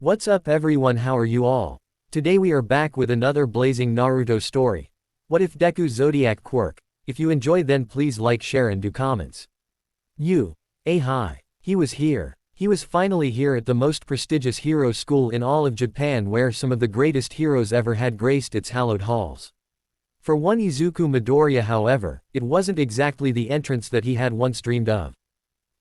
What's up everyone, how are you all? Today we are back with another blazing Naruto story. What if Deku's Zodiac Quirk? If you enjoy then please like, share and do comments. Hi. He was here. He was finally here at the most prestigious hero school in all of Japan where some of the greatest heroes ever had graced its hallowed halls. For one Izuku Midoriya however, it wasn't exactly the entrance that he had once dreamed of.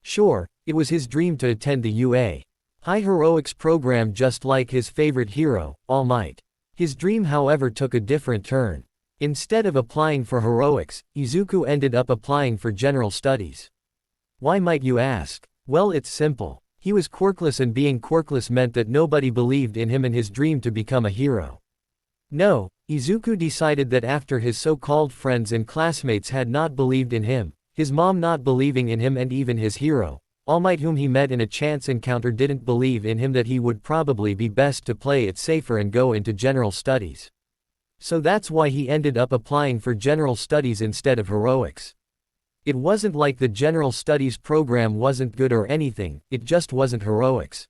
Sure, it was his dream to attend the UA High Heroics program just like his favorite hero, All Might. His dream however took a different turn. Instead of applying for heroics, Izuku ended up applying for general studies. Why might you ask? Well, it's simple. He was quirkless and being quirkless meant that nobody believed in him and his dream to become a hero. No, Izuku decided that after his so-called friends and classmates had not believed in him, his mom not believing in him and even his hero, All Might whom he met in a chance encounter didn't believe in him that he would probably be best to play it safer and go into general studies. So that's why he ended up applying for general studies instead of heroics. It wasn't like the general studies program wasn't good or anything, it just wasn't heroics.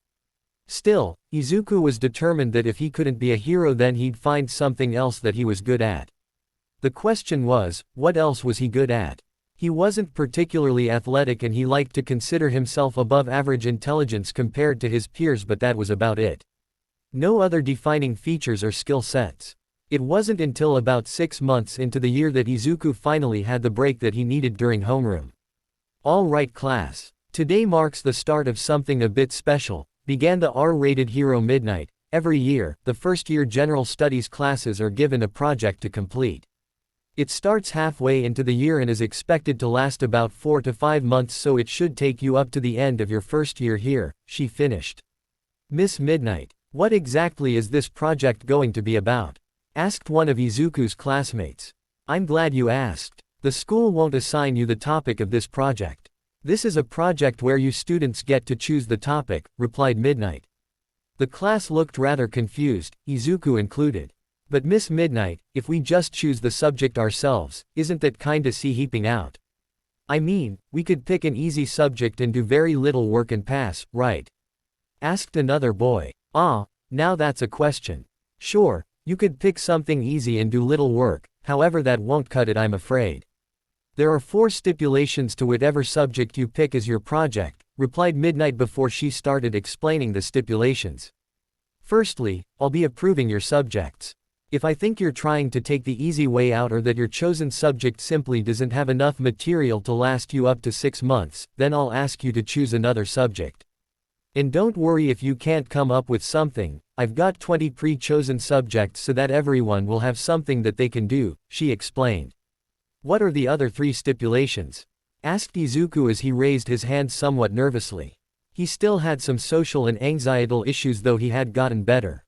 Still, Izuku was determined that if he couldn't be a hero then he'd find something else that he was good at. The question was, what else was he good at? He wasn't particularly athletic and he liked to consider himself above average intelligence compared to his peers, but that was about it. No other defining features or skill sets. It wasn't until about 6 months into the year that Izuku finally had the break that he needed during homeroom. All right class. Today marks the start of something a bit special, began the R-rated Hero Midnight. Every year, the first-year general studies classes are given a project to complete. It starts halfway into the year and is expected to last about 4 to 5 months, so it should take you up to the end of your first year here, she finished. Miss Midnight, what exactly is this project going to be about? Asked one of Izuku's classmates. I'm glad you asked. The school won't assign you the topic of this project. This is a project where you students get to choose the topic, replied Midnight. The class looked rather confused, Izuku included. But Miss Midnight, if we just choose the subject ourselves, isn't that kinda heaping out? I mean, we could pick an easy subject and do very little work and pass, right? Asked another boy. Now that's a question. Sure, you could pick something easy and do little work, however that won't cut it I'm afraid. There are 4 stipulations to whatever subject you pick as your project, replied Midnight before she started explaining the stipulations. Firstly, I'll be approving your subjects. If I think you're trying to take the easy way out or that your chosen subject simply doesn't have enough material to last you up to 6 months, then I'll ask you to choose another subject. And don't worry if you can't come up with something, I've got 20 pre-chosen subjects so that everyone will have something that they can do, she explained. What are the other 3 stipulations? Asked Izuku as he raised his hand somewhat nervously. He still had some social and anxietal issues though he had gotten better.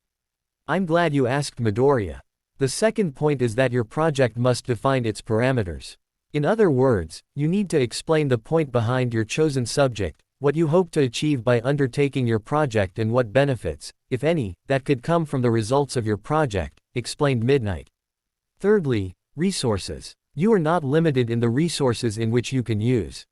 I'm glad you asked Midoriya. The second point is that your project must define its parameters. In other words, you need to explain the point behind your chosen subject, what you hope to achieve by undertaking your project and what benefits, if any, that could come from the results of your project, explained Midnight. Thirdly, resources. You are not limited in the resources in which you can use.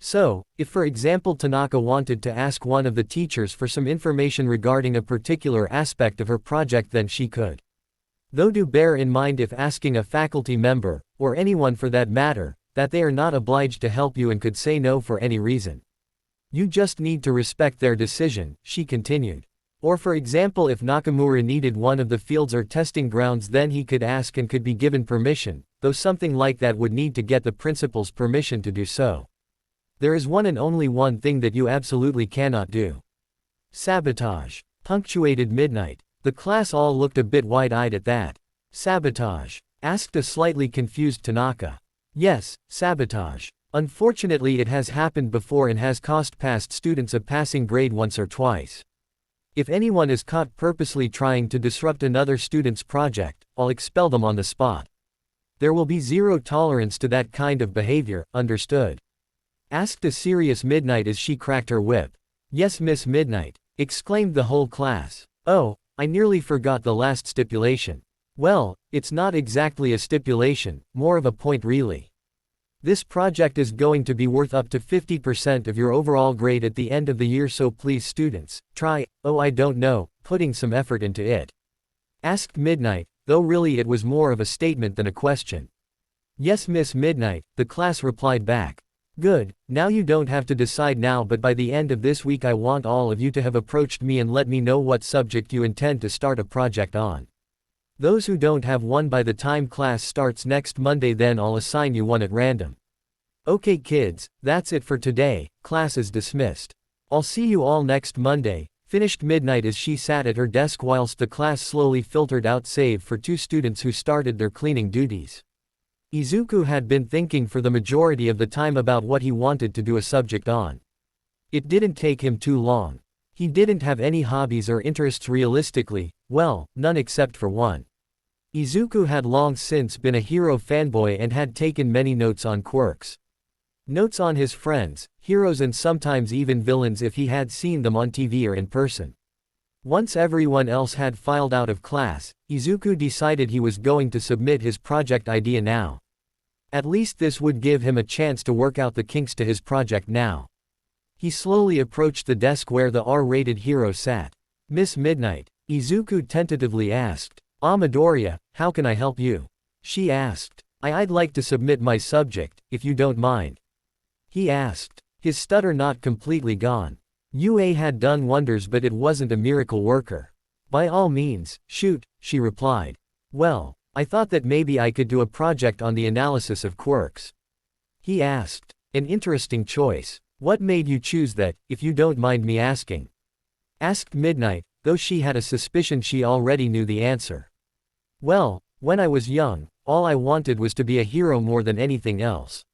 So, if for example Tanaka wanted to ask one of the teachers for some information regarding a particular aspect of her project then she could. Though do bear in mind if asking a faculty member, or anyone for that matter, that they are not obliged to help you and could say no for any reason. You just need to respect their decision, she continued. Or for example if Nakamura needed one of the fields or testing grounds then he could ask and could be given permission, though something like that would need to get the principal's permission to do so. There is one and only one thing that you absolutely cannot do. Sabotage. Punctuated Midnight. The class all looked a bit wide-eyed at that. Sabotage? Asked a slightly confused Tanaka. Yes, sabotage. Unfortunately it has happened before and has cost past students a passing grade once or twice. If anyone is caught purposely trying to disrupt another student's project, I'll expel them on the spot. There will be zero tolerance to that kind of behavior, understood? Asked a serious Midnight as she cracked her whip. Yes Miss Midnight, exclaimed the whole class. Oh, I nearly forgot the last stipulation. Well, it's not exactly a stipulation, more of a point really. This project is going to be worth up to 50% of your overall grade at the end of the year, so please students, try, I don't know, putting some effort into it? Asked Midnight, though really it was more of a statement than a question. Yes, Miss Midnight, the class replied back. Good, now you don't have to decide now, but by the end of this week I want all of you to have approached me and let me know what subject you intend to start a project on. Those who don't have one by the time class starts next Monday, then I'll assign you one at random. Okay kids, that's it for today, class is dismissed. I'll see you all next Monday, finished Midnight as she sat at her desk whilst the class slowly filtered out save for 2 students who started their cleaning duties. Izuku had been thinking for the majority of the time about what he wanted to do a subject on. It didn't take him too long. He didn't have any hobbies or interests realistically, well, none except for one. Izuku had long since been a hero fanboy and had taken many notes on quirks. Notes on his friends, heroes and sometimes even villains if he had seen them on TV or in person. Once everyone else had filed out of class, Izuku decided he was going to submit his project idea now. At least this would give him a chance to work out the kinks to his project now. He slowly approached the desk where the R-rated hero sat. Miss Midnight, Izuku tentatively asked. Midoriya, how can I help you? She asked. I'd like to submit my subject, if you don't mind. He asked, his stutter not completely gone. UA had done wonders, but it wasn't a miracle worker. By all means, shoot, she replied. Well, I thought that maybe I could do a project on the analysis of quirks. He asked. An interesting choice. What made you choose that, if you don't mind me asking? Asked Midnight, though she had a suspicion she already knew the answer. Well, when I was young, all I wanted was to be a hero more than anything else.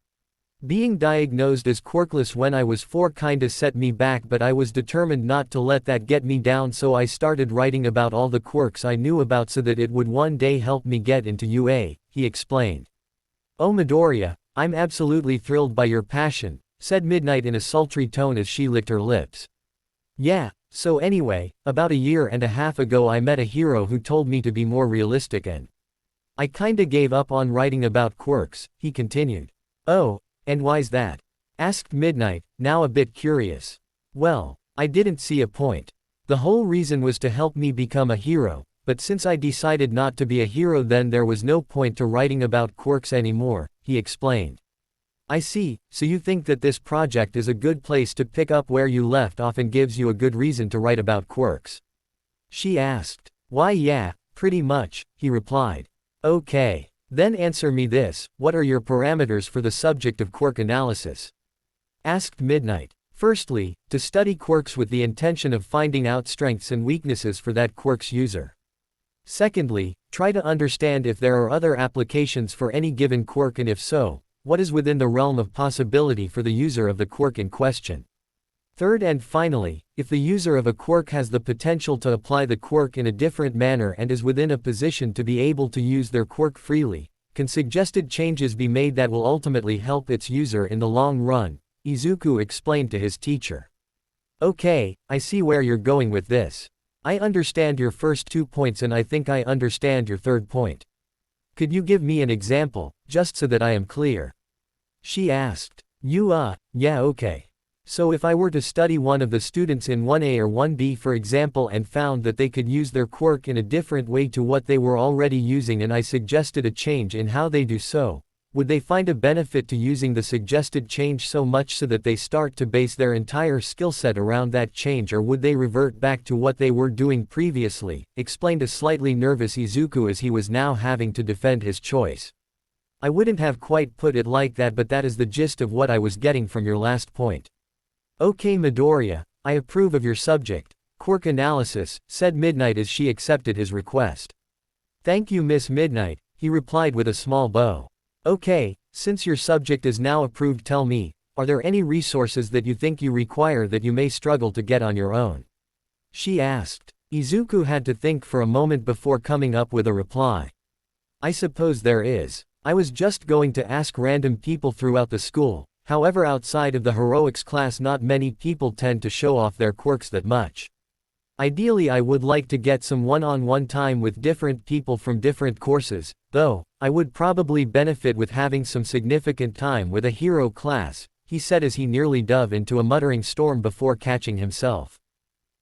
Being diagnosed as quirkless when I was 4 kinda set me back, but I was determined not to let that get me down, so I started writing about all the quirks I knew about so that it would one day help me get into UA, he explained. Oh Midoriya, I'm absolutely thrilled by your passion, said Midnight in a sultry tone as she licked her lips. Yeah, so anyway, about a year and a half ago I met a hero who told me to be more realistic and I kinda gave up on writing about quirks, he continued. Oh, and why's that? Asked Midnight, now a bit curious. Well, I didn't see a point. The whole reason was to help me become a hero, but since I decided not to be a hero, then there was no point to writing about quirks anymore, he explained. I see, so you think that this project is a good place to pick up where you left off and gives you a good reason to write about quirks? She asked. Why yeah, pretty much, he replied. Okay. Then answer me this, what are your parameters for the subject of quirk analysis? Asked Midnight. Firstly, to study quirks with the intention of finding out strengths and weaknesses for that quirk's user. Secondly, try to understand if there are other applications for any given quirk, and if so, what is within the realm of possibility for the user of the quirk in question. Third and finally, if the user of a quirk has the potential to apply the quirk in a different manner and is within a position to be able to use their quirk freely, can suggested changes be made that will ultimately help its user in the long run, Izuku explained to his teacher. Okay, I see where you're going with this. I understand your first 2 points and I think I understand your third point. Could you give me an example, just so that I am clear? She asked. Yeah, okay. So if I were to study one of the students in 1A or 1B for example and found that they could use their quirk in a different way to what they were already using and I suggested a change in how they do so, would they find a benefit to using the suggested change so much so that they start to base their entire skill set around that change, or would they revert back to what they were doing previously, explained a slightly nervous Izuku as he was now having to defend his choice. I wouldn't have quite put it like that, but that is the gist of what I was getting from your last point. Okay Midoriya, I approve of your subject, quirk analysis, said Midnight as she accepted his request. Thank you Miss Midnight, he replied with a small bow. Okay, since your subject is now approved, tell me, are there any resources that you think you require that you may struggle to get on your own? She asked. Izuku had to think for a moment before coming up with a reply. I suppose there is. I was just going to ask random people throughout the school. However, outside of the heroics class not many people tend to show off their quirks that much. Ideally I would like to get some one-on-one time with different people from different courses, though, I would probably benefit with having some significant time with a hero class, he said as he nearly dove into a muttering storm before catching himself.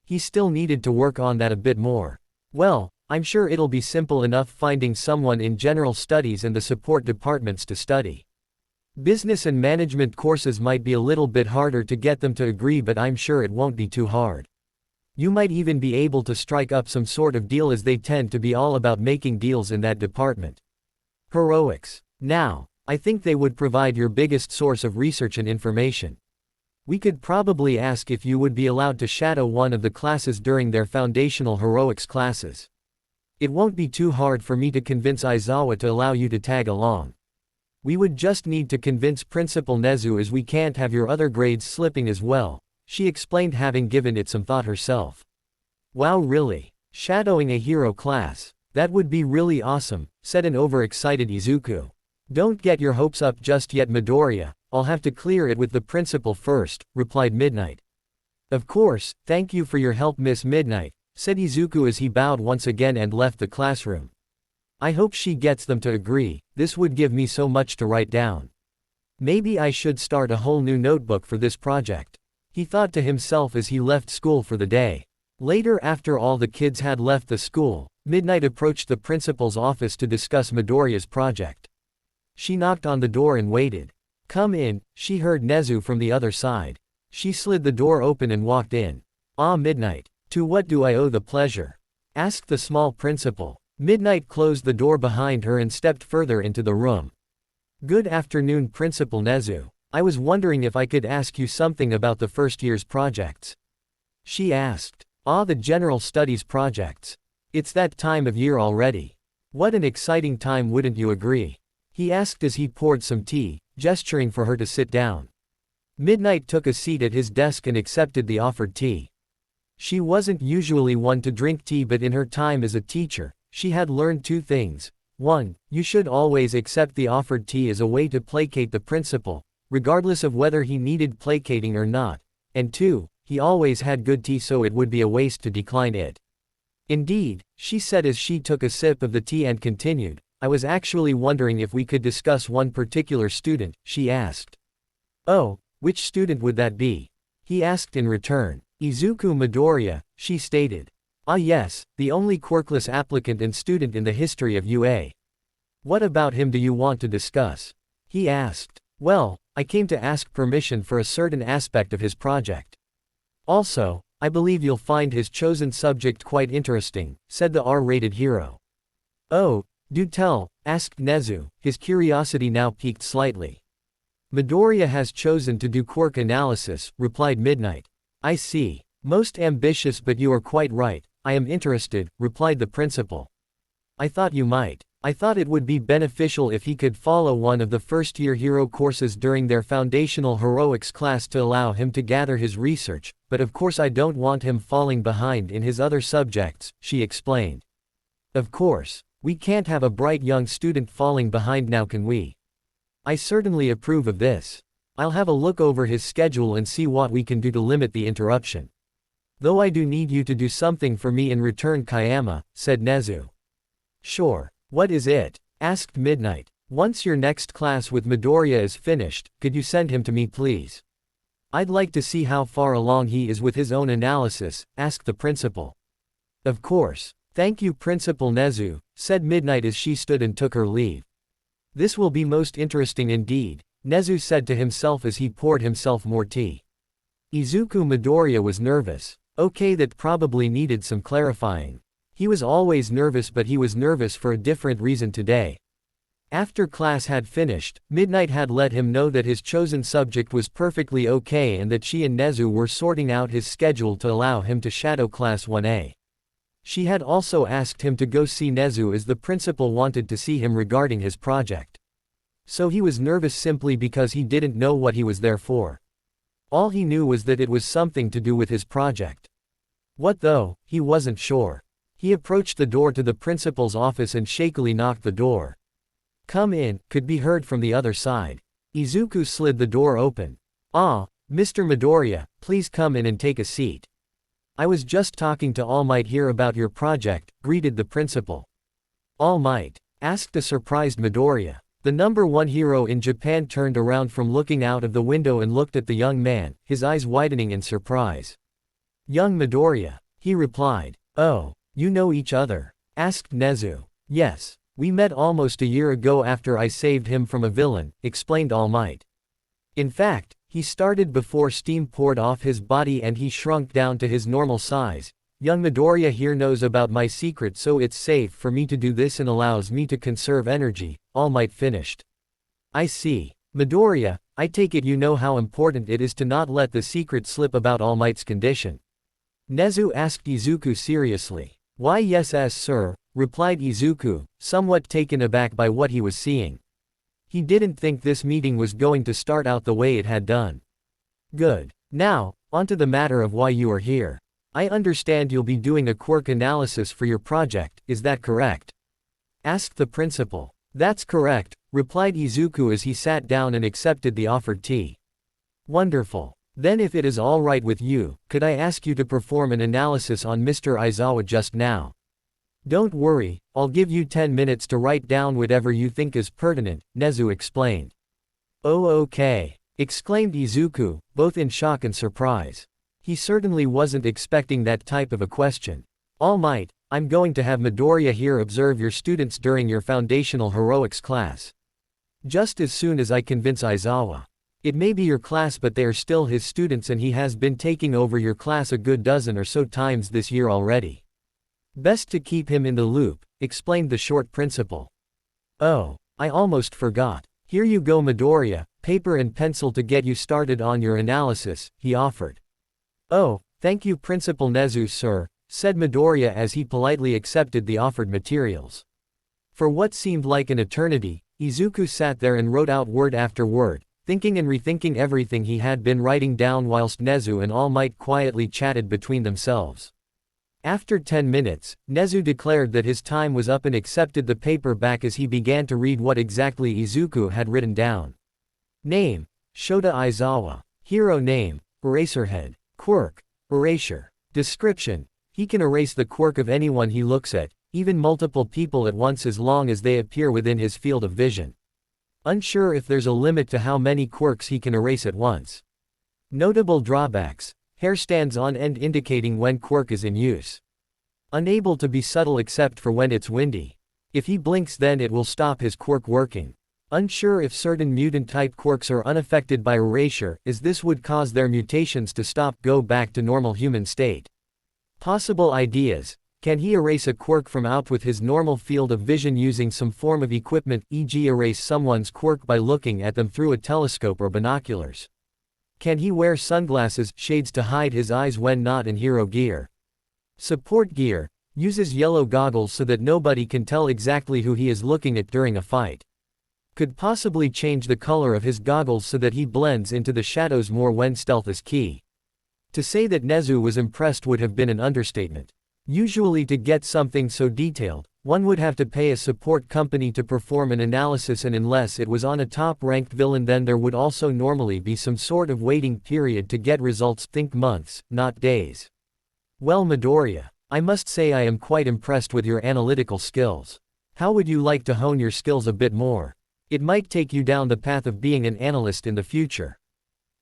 He still needed to work on that a bit more. Well, I'm sure it'll be simple enough finding someone in general studies and the support departments to study. Business and management courses might be a little bit harder to get them to agree, but I'm sure it won't be too hard. You might even be able to strike up some sort of deal, as they tend to be all about making deals in that department. Heroics. Now, I think they would provide your biggest source of research and information. We could probably ask if you would be allowed to shadow one of the classes during their foundational heroics classes. It won't be too hard for me to convince Aizawa to allow you to tag along. We would just need to convince Principal Nezu, as we can't have your other grades slipping as well, she explained, having given it some thought herself. Wow, really? Shadowing a hero class? That would be really awesome, said an overexcited Izuku. Don't get your hopes up just yet, Midoriya. I'll have to clear it with the principal first, replied Midnight. Of course, thank you for your help, Miss Midnight, said Izuku as he bowed once again and left the classroom. I hope she gets them to agree. This would give me so much to write down. Maybe I should start a whole new notebook for this project, he thought to himself as he left school for the day. Later, after all the kids had left the school, Midnight approached the principal's office to discuss Midoriya's project. She knocked on the door and waited. Come in, she heard Nezu from the other side. She slid the door open and walked in. Ah, Midnight. To what do I owe the pleasure? Asked the small principal. Midnight closed the door behind her and stepped further into the room. Good afternoon, Principal Nezu. I was wondering if I could ask you something about the first year's projects. She asked. Ah, the general studies projects. It's that time of year already. What an exciting time, wouldn't you agree? He asked as he poured some tea, gesturing for her to sit down. Midnight took a seat at his desk and accepted the offered tea. She wasn't usually one to drink tea, but in her time as a teacher, she had learned two things. 1. You should always accept the offered tea as a way to placate the principal, regardless of whether he needed placating or not. And 2. He always had good tea, so it would be a waste to decline it. Indeed, she said as she took a sip of the tea and continued. I was actually wondering if we could discuss one particular student, she asked. Oh, which student would that be? He asked in return. Izuku Midoriya, she stated. Ah yes, the only quirkless applicant and student in the history of UA. What about him do you want to discuss? He asked. Well, I came to ask permission for a certain aspect of his project. Also, I believe you'll find his chosen subject quite interesting, said the R-rated hero. Oh, do tell, asked Nezu, his curiosity now piqued slightly. Midoriya has chosen to do quirk analysis, replied Midnight. I see. Most ambitious, but you are quite right. I am interested, replied the principal. I thought you might. I thought it would be beneficial if he could follow one of the first-year hero courses during their foundational heroics class to allow him to gather his research, but of course I don't want him falling behind in his other subjects, she explained. Of course. We can't have a bright young student falling behind now, can we? I certainly approve of this. I'll have a look over his schedule and see what we can do to limit the interruption. Though I do need you to do something for me in return, Kayama, said Nezu. Sure. What is it? Asked Midnight. Once your next class with Midoriya is finished, could you send him to me, please? I'd like to see how far along he is with his own analysis, asked the principal. Of course. Thank you, Principal Nezu, said Midnight as she stood and took her leave. This will be most interesting indeed, Nezu said to himself as he poured himself more tea. Izuku Midoriya was nervous. Okay, that probably needed some clarifying. He was always nervous, but he was nervous for a different reason today. After class had finished, Midnight had let him know that his chosen subject was perfectly okay and that she and Nezu were sorting out his schedule to allow him to shadow Class 1A. She had also asked him to go see Nezu as the principal wanted to see him regarding his project. So he was nervous simply because he didn't know what he was there for. All he knew was that it was something to do with his project. What though, he wasn't sure. He approached the door to the principal's office and shakily knocked the door. Come in, could be heard from the other side. Izuku slid the door open. Ah, Mr. Midoriya, please come in and take a seat. I was just talking to All Might here about your project, greeted the principal. All Might? Asked a surprised Midoriya. The #1 hero in Japan turned around from looking out of the window and looked at the young man, his eyes widening in surprise. Young Midoriya, he replied. Oh, you know each other? Asked Nezu. Yes, we met almost a year ago after I saved him from a villain, explained All Might. In fact, he started before steam poured off his body and he shrunk down to his normal size. Young Midoriya here knows about my secret, so it's safe for me to do this and allows me to conserve energy, All Might finished. I see. Midoriya, I take it you know how important it is to not let the secret slip about All Might's condition. Nezu asked Izuku seriously. Why yes sir, replied Izuku, somewhat taken aback by what he was seeing. He didn't think this meeting was going to start out the way it had done. Good. Now, onto the matter of why you are here. I understand you'll be doing a quirk analysis for your project, is that correct? Asked the principal. That's correct, replied Izuku as he sat down and accepted the offered tea. Wonderful. Then if it is all right with you, could I ask you to perform an analysis on Mr. Aizawa just now? Don't worry, I'll give you 10 minutes to write down whatever you think is pertinent, Nezu explained. Oh okay, exclaimed Izuku, both in shock and surprise. He certainly wasn't expecting that type of a question. All Might, I'm going to have Midoriya here observe your students during your foundational heroics class. Just as soon as I convince Aizawa. It may be your class but they are still his students and he has been taking over your class a good dozen or so times this year already. Best to keep him in the loop, explained the short principal. Oh, I almost forgot. Here you go Midoriya, paper and pencil to get you started on your analysis, he offered. Oh, thank you Principal Nezu sir, said Midoriya as he politely accepted the offered materials. For what seemed like an eternity, Izuku sat there and wrote out word after word, thinking and rethinking everything he had been writing down whilst Nezu and All Might quietly chatted between themselves. After 10 minutes, Nezu declared that his time was up and accepted the paper back as he began to read what exactly Izuku had written down. Name: Shota Aizawa. Hero name: Eraserhead. Quirk: Erasure. Description: he can erase the quirk of anyone he looks at, even multiple people at once as long as they appear within his field of vision. Unsure if there's a limit to how many quirks he can erase at once. Notable drawbacks: hair stands on end indicating when quirk is in use. Unable to be subtle except for when it's windy. If he blinks then it will stop his quirk working. Unsure if certain mutant-type quirks are unaffected by erasure, as this would cause their mutations to go back to normal human state. Possible ideas: can he erase a quirk from out with his normal field of vision using some form of equipment, e.g. erase someone's quirk by looking at them through a telescope or binoculars? Can he wear sunglasses, shades to hide his eyes when not in hero gear? Support gear: uses yellow goggles so that nobody can tell exactly who he is looking at during a fight. Could possibly change the color of his goggles so that he blends into the shadows more when stealth is key. To say that Nezu was impressed would have been an understatement. Usually to get something so detailed, one would have to pay a support company to perform an analysis, and unless it was on a top-ranked villain then there would also normally be some sort of waiting period to get results, think months, not days. Well Midoriya, I must say I am quite impressed with your analytical skills. How would you like to hone your skills a bit more? It might take you down the path of being an analyst in the future.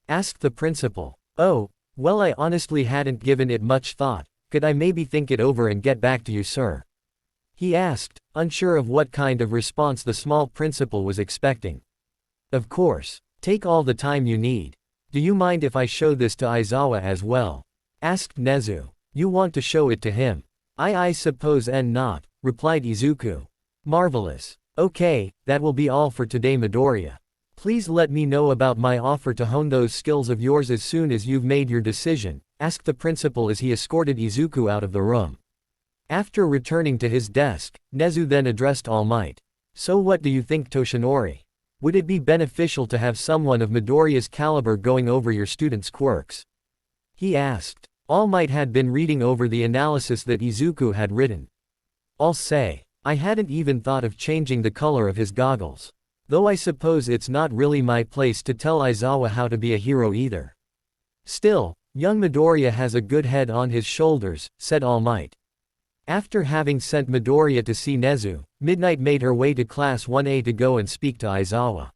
Asked the principal. Oh, well I honestly hadn't given it much thought. Could I maybe think it over and get back to you sir? He asked, unsure of what kind of response the small principal was expecting. Of course. Take all the time you need. Do you mind if I show this to Aizawa as well? Asked Nezu. You want to show it to him? I suppose not, replied Izuku. Marvelous. Okay, that will be all for today Midoriya. Please let me know about my offer to hone those skills of yours as soon as you've made your decision, asked the principal as he escorted Izuku out of the room. After returning to his desk, Nezu then addressed All Might. So what do you think Toshinori? Would it be beneficial to have someone of Midoriya's caliber going over your students' quirks? He asked. All Might had been reading over the analysis that Izuku had written. I'll say, I hadn't even thought of changing the color of his goggles. Though I suppose it's not really my place to tell Aizawa how to be a hero either. Still, young Midoriya has a good head on his shoulders, said All Might. After having sent Midoriya to see Nezu, Midnight made her way to Class 1A to go and speak to Aizawa.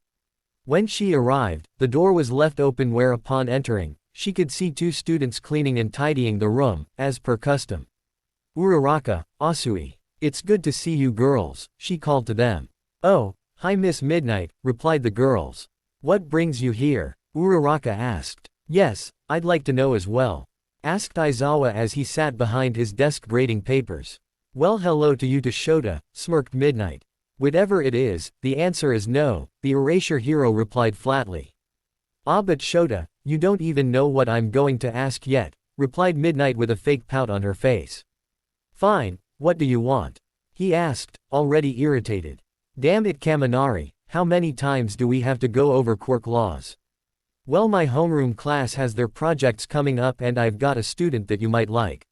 When she arrived, the door was left open where upon entering, she could see two students cleaning and tidying the room, as per custom. Uraraka, Asui. It's good to see you girls, she called to them. Oh, hi Miss Midnight, replied the girls. What brings you here? Uraraka asked. Yes, I'd like to know as well, asked Aizawa as he sat behind his desk grading papers. Well, hello to you to Shota, smirked Midnight. Whatever it is, the answer is no, the erasure hero replied flatly. Ah, but Shota, you don't even know what I'm going to ask yet, replied Midnight with a fake pout on her face. Fine, what do you want? He asked, already irritated. Damn it Kaminari, how many times do we have to go over quirk laws? Well, my homeroom class has their projects coming up and I've got a student that you might like.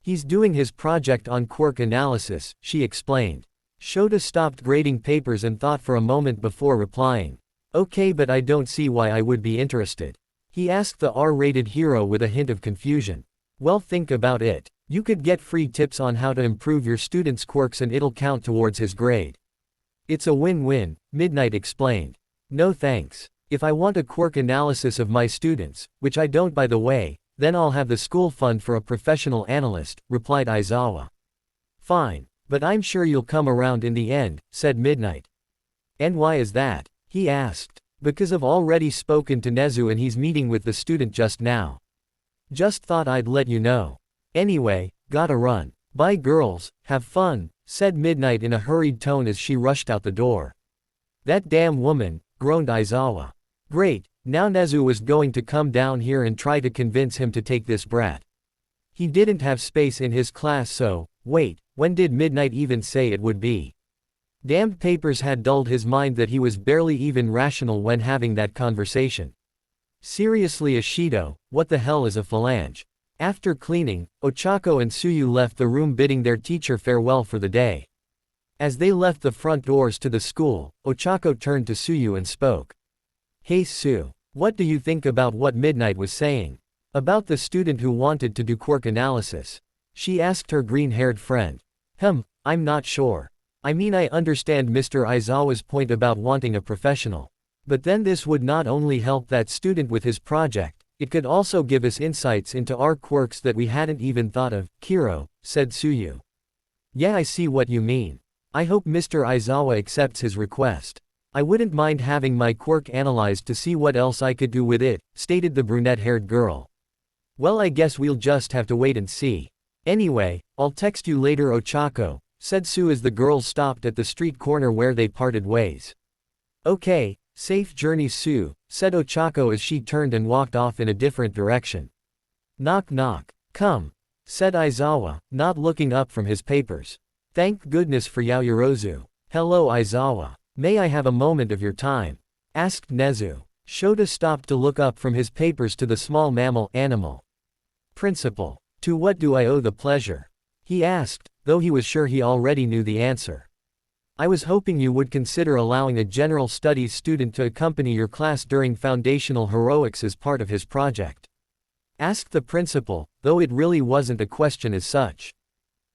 He's doing his project on quirk analysis, she explained. Shota stopped grading papers and thought for a moment before replying. Okay, but I don't see why I would be interested. He asked the R-rated hero with a hint of confusion. Well, think about it. You could get free tips on how to improve your student's quirks and it'll count towards his grade. It's a win-win, Midnight explained. No thanks. If I want a quirk analysis of my students, which I don't by the way, then I'll have the school fund for a professional analyst, replied Aizawa. Fine, but I'm sure you'll come around in the end, said Midnight. And why is that? He asked. Because I've already spoken to Nezu and he's meeting with the student just now. Just thought I'd let you know. Anyway, gotta run. Bye girls, have fun, said Midnight in a hurried tone as she rushed out the door. That damn woman, groaned Aizawa. Great, now Nezu was going to come down here and try to convince him to take this brat. He didn't have space in his class so, wait, when did Midnight even say it would be? Damned papers had dulled his mind that he was barely even rational when having that conversation. Seriously Ashido, what the hell is a phalange? After cleaning, Ochako and Tsuyu left the room bidding their teacher farewell for the day. As they left the front doors to the school, Ochako turned to Tsuyu and spoke. Hey Tsu, what do you think about what Midnight was saying? About the student who wanted to do quirk analysis? She asked her green-haired friend. I'm not sure. I mean, I understand Mr. Aizawa's point about wanting a professional. But then this would not only help that student with his project, it could also give us insights into our quirks that we hadn't even thought of, Kiro, said Tsuyu. Yeah, I see what you mean. I hope Mr. Aizawa accepts his request. I wouldn't mind having my quirk analyzed to see what else I could do with it, stated the brunette-haired girl. Well, I guess we'll just have to wait and see. Anyway, I'll text you later Ochako, said Tsu as the girls stopped at the street corner where they parted ways. Okay, safe journey Tsu, said Ochako as she turned and walked off in a different direction. Knock knock. Come, said Aizawa, not looking up from his papers. Thank goodness for Yaoyorozu. Hello Aizawa. May I have a moment of your time? Asked Nezu. Shota stopped to look up from his papers to the small mammal animal. Principal, to what do I owe the pleasure? He asked, though he was sure he already knew the answer. I was hoping you would consider allowing a general studies student to accompany your class during foundational heroics as part of his project. Asked the principal, though it really wasn't a question as such.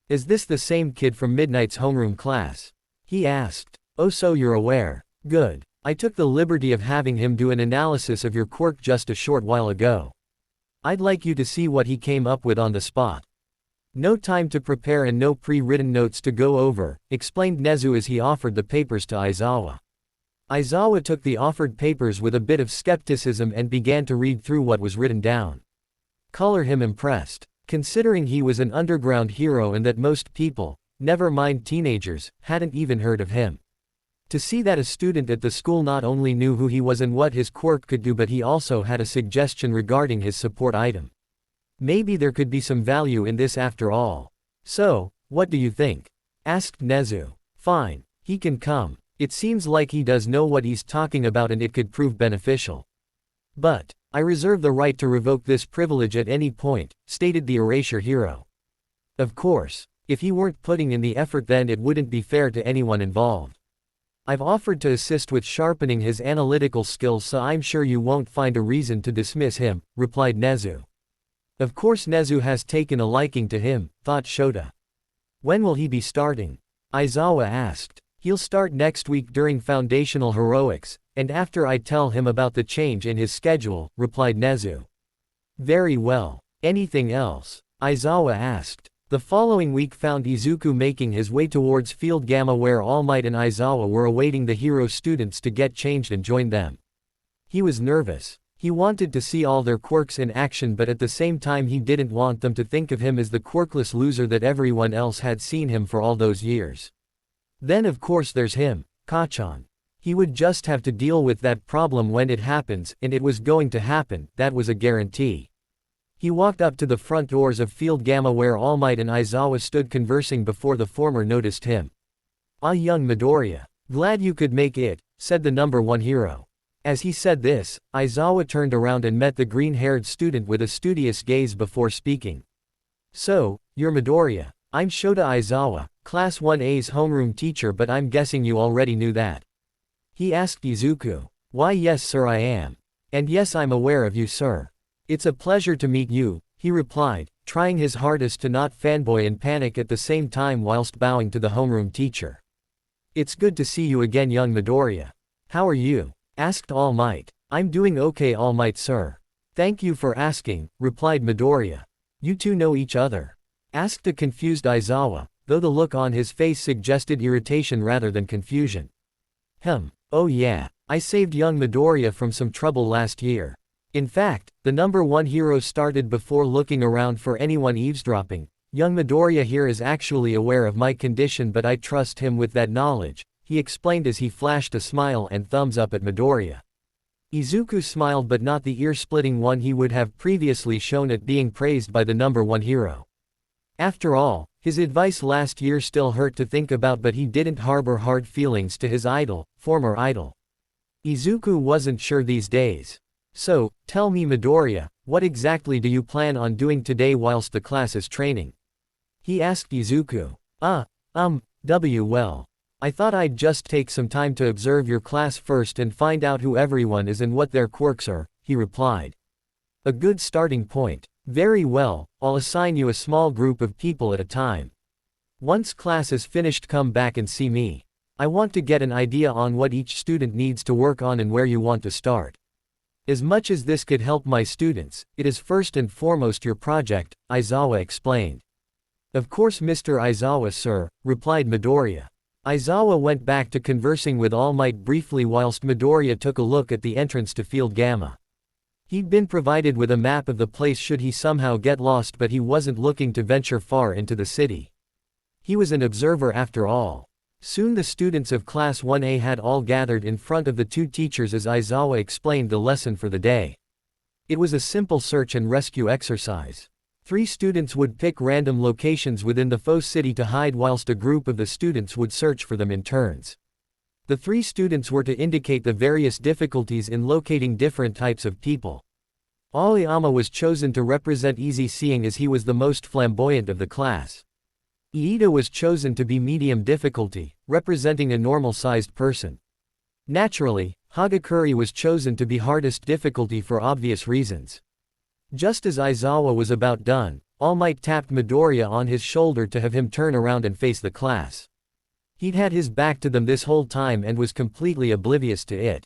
Is this the same kid from Midnight's homeroom class? He asked. Oh, so you're aware. Good. I took the liberty of having him do an analysis of your quirk just a short while ago. I'd like you to see what he came up with on the spot. No time to prepare and no pre-written notes to go over, explained Nezu as he offered the papers to Aizawa. Aizawa took the offered papers with a bit of skepticism and began to read through what was written down. Color him impressed. Considering he was an underground hero and that most people, never mind teenagers, hadn't even heard of him. To see that a student at the school not only knew who he was and what his quirk could do, but he also had a suggestion regarding his support item. Maybe there could be some value in this after all. So, what do you think? Asked Nezu. Fine, he can come. It seems like he does know what he's talking about and it could prove beneficial. But, I reserve the right to revoke this privilege at any point, stated the erasure hero. Of course, if he weren't putting in the effort then it wouldn't be fair to anyone involved. I've offered to assist with sharpening his analytical skills, so I'm sure you won't find a reason to dismiss him, replied Nezu. Of course Nezu has taken a liking to him, thought Shota. When will he be starting? Aizawa asked. He'll start next week during foundational heroics, and after I tell him about the change in his schedule, replied Nezu. Very well. Anything else? Aizawa asked. The following week found Izuku making his way towards Field Gamma where All Might and Aizawa were awaiting the hero students to get changed and join them. He was nervous. He wanted to see all their quirks in action, but at the same time he didn't want them to think of him as the quirkless loser that everyone else had seen him for all those years. Then of course there's him, Kachan. He would just have to deal with that problem when it happens, and it was going to happen, that was a guarantee. He walked up to the front doors of Field Gamma where All Might and Aizawa stood conversing before the former noticed him. "Ah, young Midoriya. Glad you could make it," said the number one hero. As he said this, Aizawa turned around and met the green-haired student with a studious gaze before speaking. "So, you're Midoriya. I'm Shota Aizawa, Class 1A's homeroom teacher, but I'm guessing you already knew that." He asked Izuku. "Why yes sir, I am. And yes, I'm aware of you sir. It's a pleasure to meet you," he replied, trying his hardest to not fanboy and panic at the same time whilst bowing to the homeroom teacher. "It's good to see you again young Midoriya. How are you?" asked All Might. "I'm doing okay All Might sir. Thank you for asking," replied Midoriya. "You two know each other?" asked the confused Aizawa, though the look on his face suggested irritation rather than confusion. Oh yeah, I saved young Midoriya from some trouble last year. In fact, the number one hero started before looking around for anyone eavesdropping. Young Midoriya here is actually aware of my condition, but I trust him with that knowledge," he explained as he flashed a smile and thumbs up at Midoriya. Izuku smiled, but not the ear-splitting one he would have previously shown at being praised by the number one hero. After all, his advice last year still hurt to think about, but he didn't harbor hard feelings to his former idol. Izuku wasn't sure these days. "So, tell me Midoriya, what exactly do you plan on doing today whilst the class is training?" he asked Izuku. Well. I thought I'd just take some time to observe your class first and find out who everyone is and what their quirks are," he replied. "A good starting point. Very well, I'll assign you a small group of people at a time. Once class is finished, come back and see me. I want to get an idea on what each student needs to work on and where you want to start. As much as this could help my students, it is first and foremost your project," Aizawa explained. "Of course Mr. Aizawa sir," replied Midoriya. Aizawa went back to conversing with All Might briefly whilst Midoriya took a look at the entrance to Field Gamma. He'd been provided with a map of the place should he somehow get lost, but he wasn't looking to venture far into the city. He was an observer after all. Soon the students of Class 1A had all gathered in front of the two teachers as Aizawa explained the lesson for the day. It was a simple search and rescue exercise. 3 students would pick random locations within the foe city to hide whilst a group of the students would search for them in turns. The 3 students were to indicate the various difficulties in locating different types of people. Aoyama was chosen to represent easy seeing as he was the most flamboyant of the class. Iida was chosen to be medium difficulty, representing a normal-sized person. Naturally, Hagakure was chosen to be hardest difficulty for obvious reasons. Just as Aizawa was about done, All Might tapped Midoriya on his shoulder to have him turn around and face the class. He'd had his back to them this whole time and was completely oblivious to it.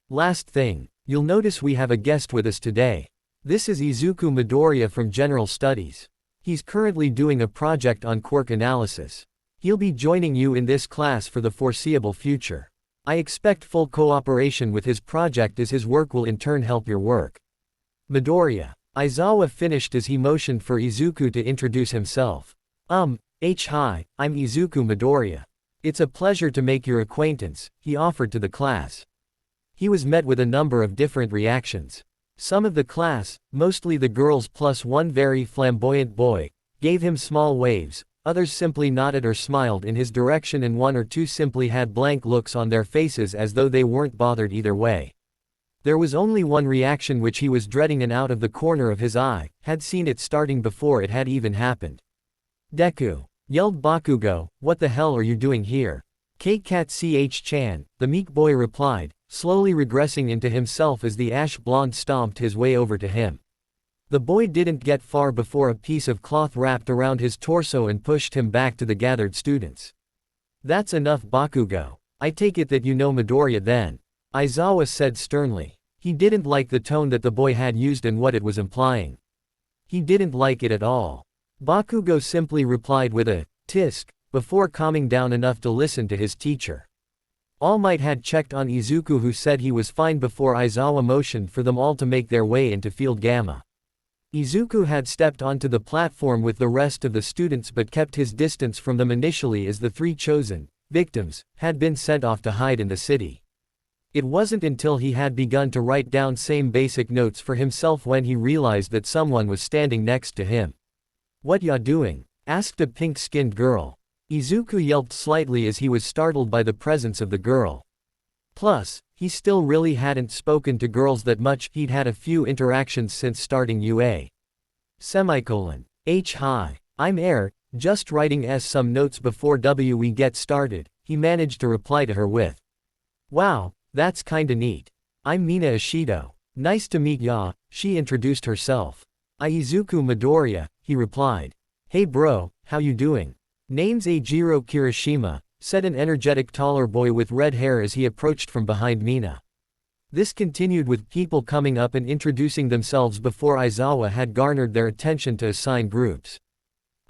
"Last thing, you'll notice we have a guest with us today. This is Izuku Midoriya from General Studies. He's currently doing a project on quirk analysis. He'll be joining you in this class for the foreseeable future. I expect full cooperation with his project as his work will in turn help your work." Midoriya. Aizawa finished as he motioned for Izuku to introduce himself. Hi, I'm Izuku Midoriya. It's a pleasure to make your acquaintance," he offered to the class. He was met with a number of different reactions. Some of the class, mostly the girls plus one very flamboyant boy, gave him small waves, others simply nodded or smiled in his direction, and 1 or 2 simply had blank looks on their faces as though they weren't bothered either way. There was only one reaction which he was dreading, and out of the corner of his eye, had seen it starting before it had even happened. "Deku!" yelled Bakugo, "what the hell are you doing here?" "K-Cat Ch-chan," the meek boy replied, slowly regressing into himself as the ash blonde stomped his way over to him. The boy didn't get far before a piece of cloth wrapped around his torso and pushed him back to the gathered students. "That's enough Bakugo. I take it that you know Midoriya then," Aizawa said sternly. He didn't like the tone that the boy had used and what it was implying. He didn't like it at all. Bakugo simply replied with a tisk, before calming down enough to listen to his teacher. All Might had checked on Izuku, who said he was fine before Aizawa motioned for them all to make their way into Field Gamma. Izuku had stepped onto the platform with the rest of the students but kept his distance from them initially as the three chosen victims had been sent off to hide in the city. It wasn't until he had begun to write down some basic notes for himself when he realized that someone was standing next to him. "What ya doing?" asked a pink-skinned girl. Izuku yelped slightly as he was startled by the presence of the girl. Plus, he still really hadn't spoken to girls that much. He'd had a few interactions since starting UA. Hi, I'm Air, just writing some notes before we get started, he managed to reply to her with. "Wow, that's kinda neat. I'm Mina Ishido. Nice to meet ya," she introduced herself. "Izuku Midoriya," he replied. "Hey bro, how you doing?" "Name's Eijiro Kirishima," said an energetic taller boy with red hair as he approached from behind Mina. This continued with people coming up and introducing themselves before Aizawa had garnered their attention to assign groups.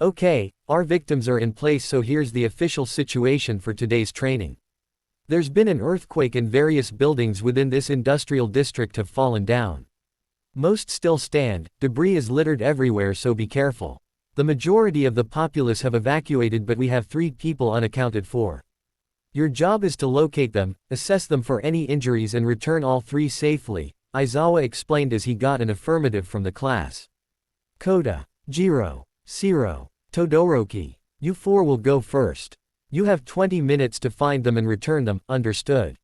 "Okay, our victims are in place, so here's the official situation for today's training. There's been an earthquake and various buildings within this industrial district have fallen down. Most still stand, debris is littered everywhere, so be careful. The majority of the populace have evacuated, but we have 3 people unaccounted for. Your job is to locate them, assess them for any injuries and return all 3 safely," Aizawa explained as he got an affirmative from the class. "Koda, Jiro, Shiro, Todoroki, you 4 will go first. You have 20 minutes to find them and return them, understood?"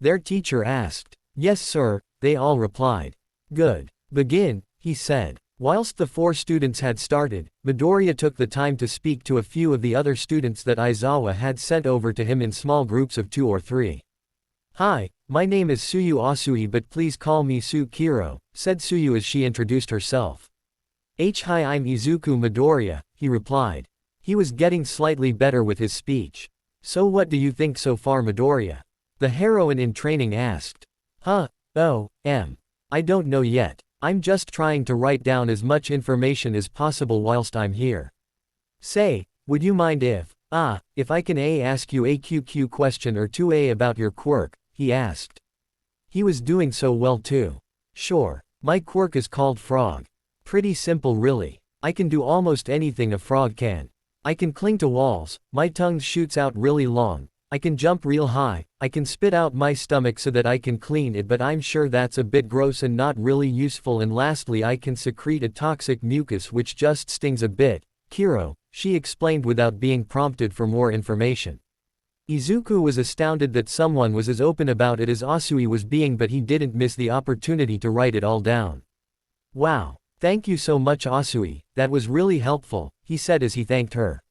Their teacher asked. "Yes sir," they all replied. "Good. Begin," he said. Whilst the 4 students had started, Midoriya took the time to speak to a few of the other students that Aizawa had sent over to him in small groups of 2 or 3. "Hi, my name is Suyu Asui, but please call me Su Kiro," said Suyu as she introduced herself. "Hi, I'm Izuku Midoriya," he replied. He was getting slightly better with his speech. "So what do you think so far, Midoriya?" the heroine in training asked. I don't know yet. I'm just trying to write down as much information as possible whilst I'm here. Say, would you mind if I can ask you a QQ question or 2 about your quirk?" he asked. He was doing so well too. "Sure. My quirk is called Frog. Pretty simple really. I can do almost anything a frog can. I can cling to walls, my tongue shoots out really long, I can jump real high, I can spit out my stomach so that I can clean it, but I'm sure that's a bit gross and not really useful, and lastly I can secrete a toxic mucus which just stings a bit, Kiro," she explained without being prompted for more information. Izuku was astounded that someone was as open about it as Asui was being, but he didn't miss the opportunity to write it all down. "Wow. Thank you so much Asui, that was really helpful," he said as he thanked her.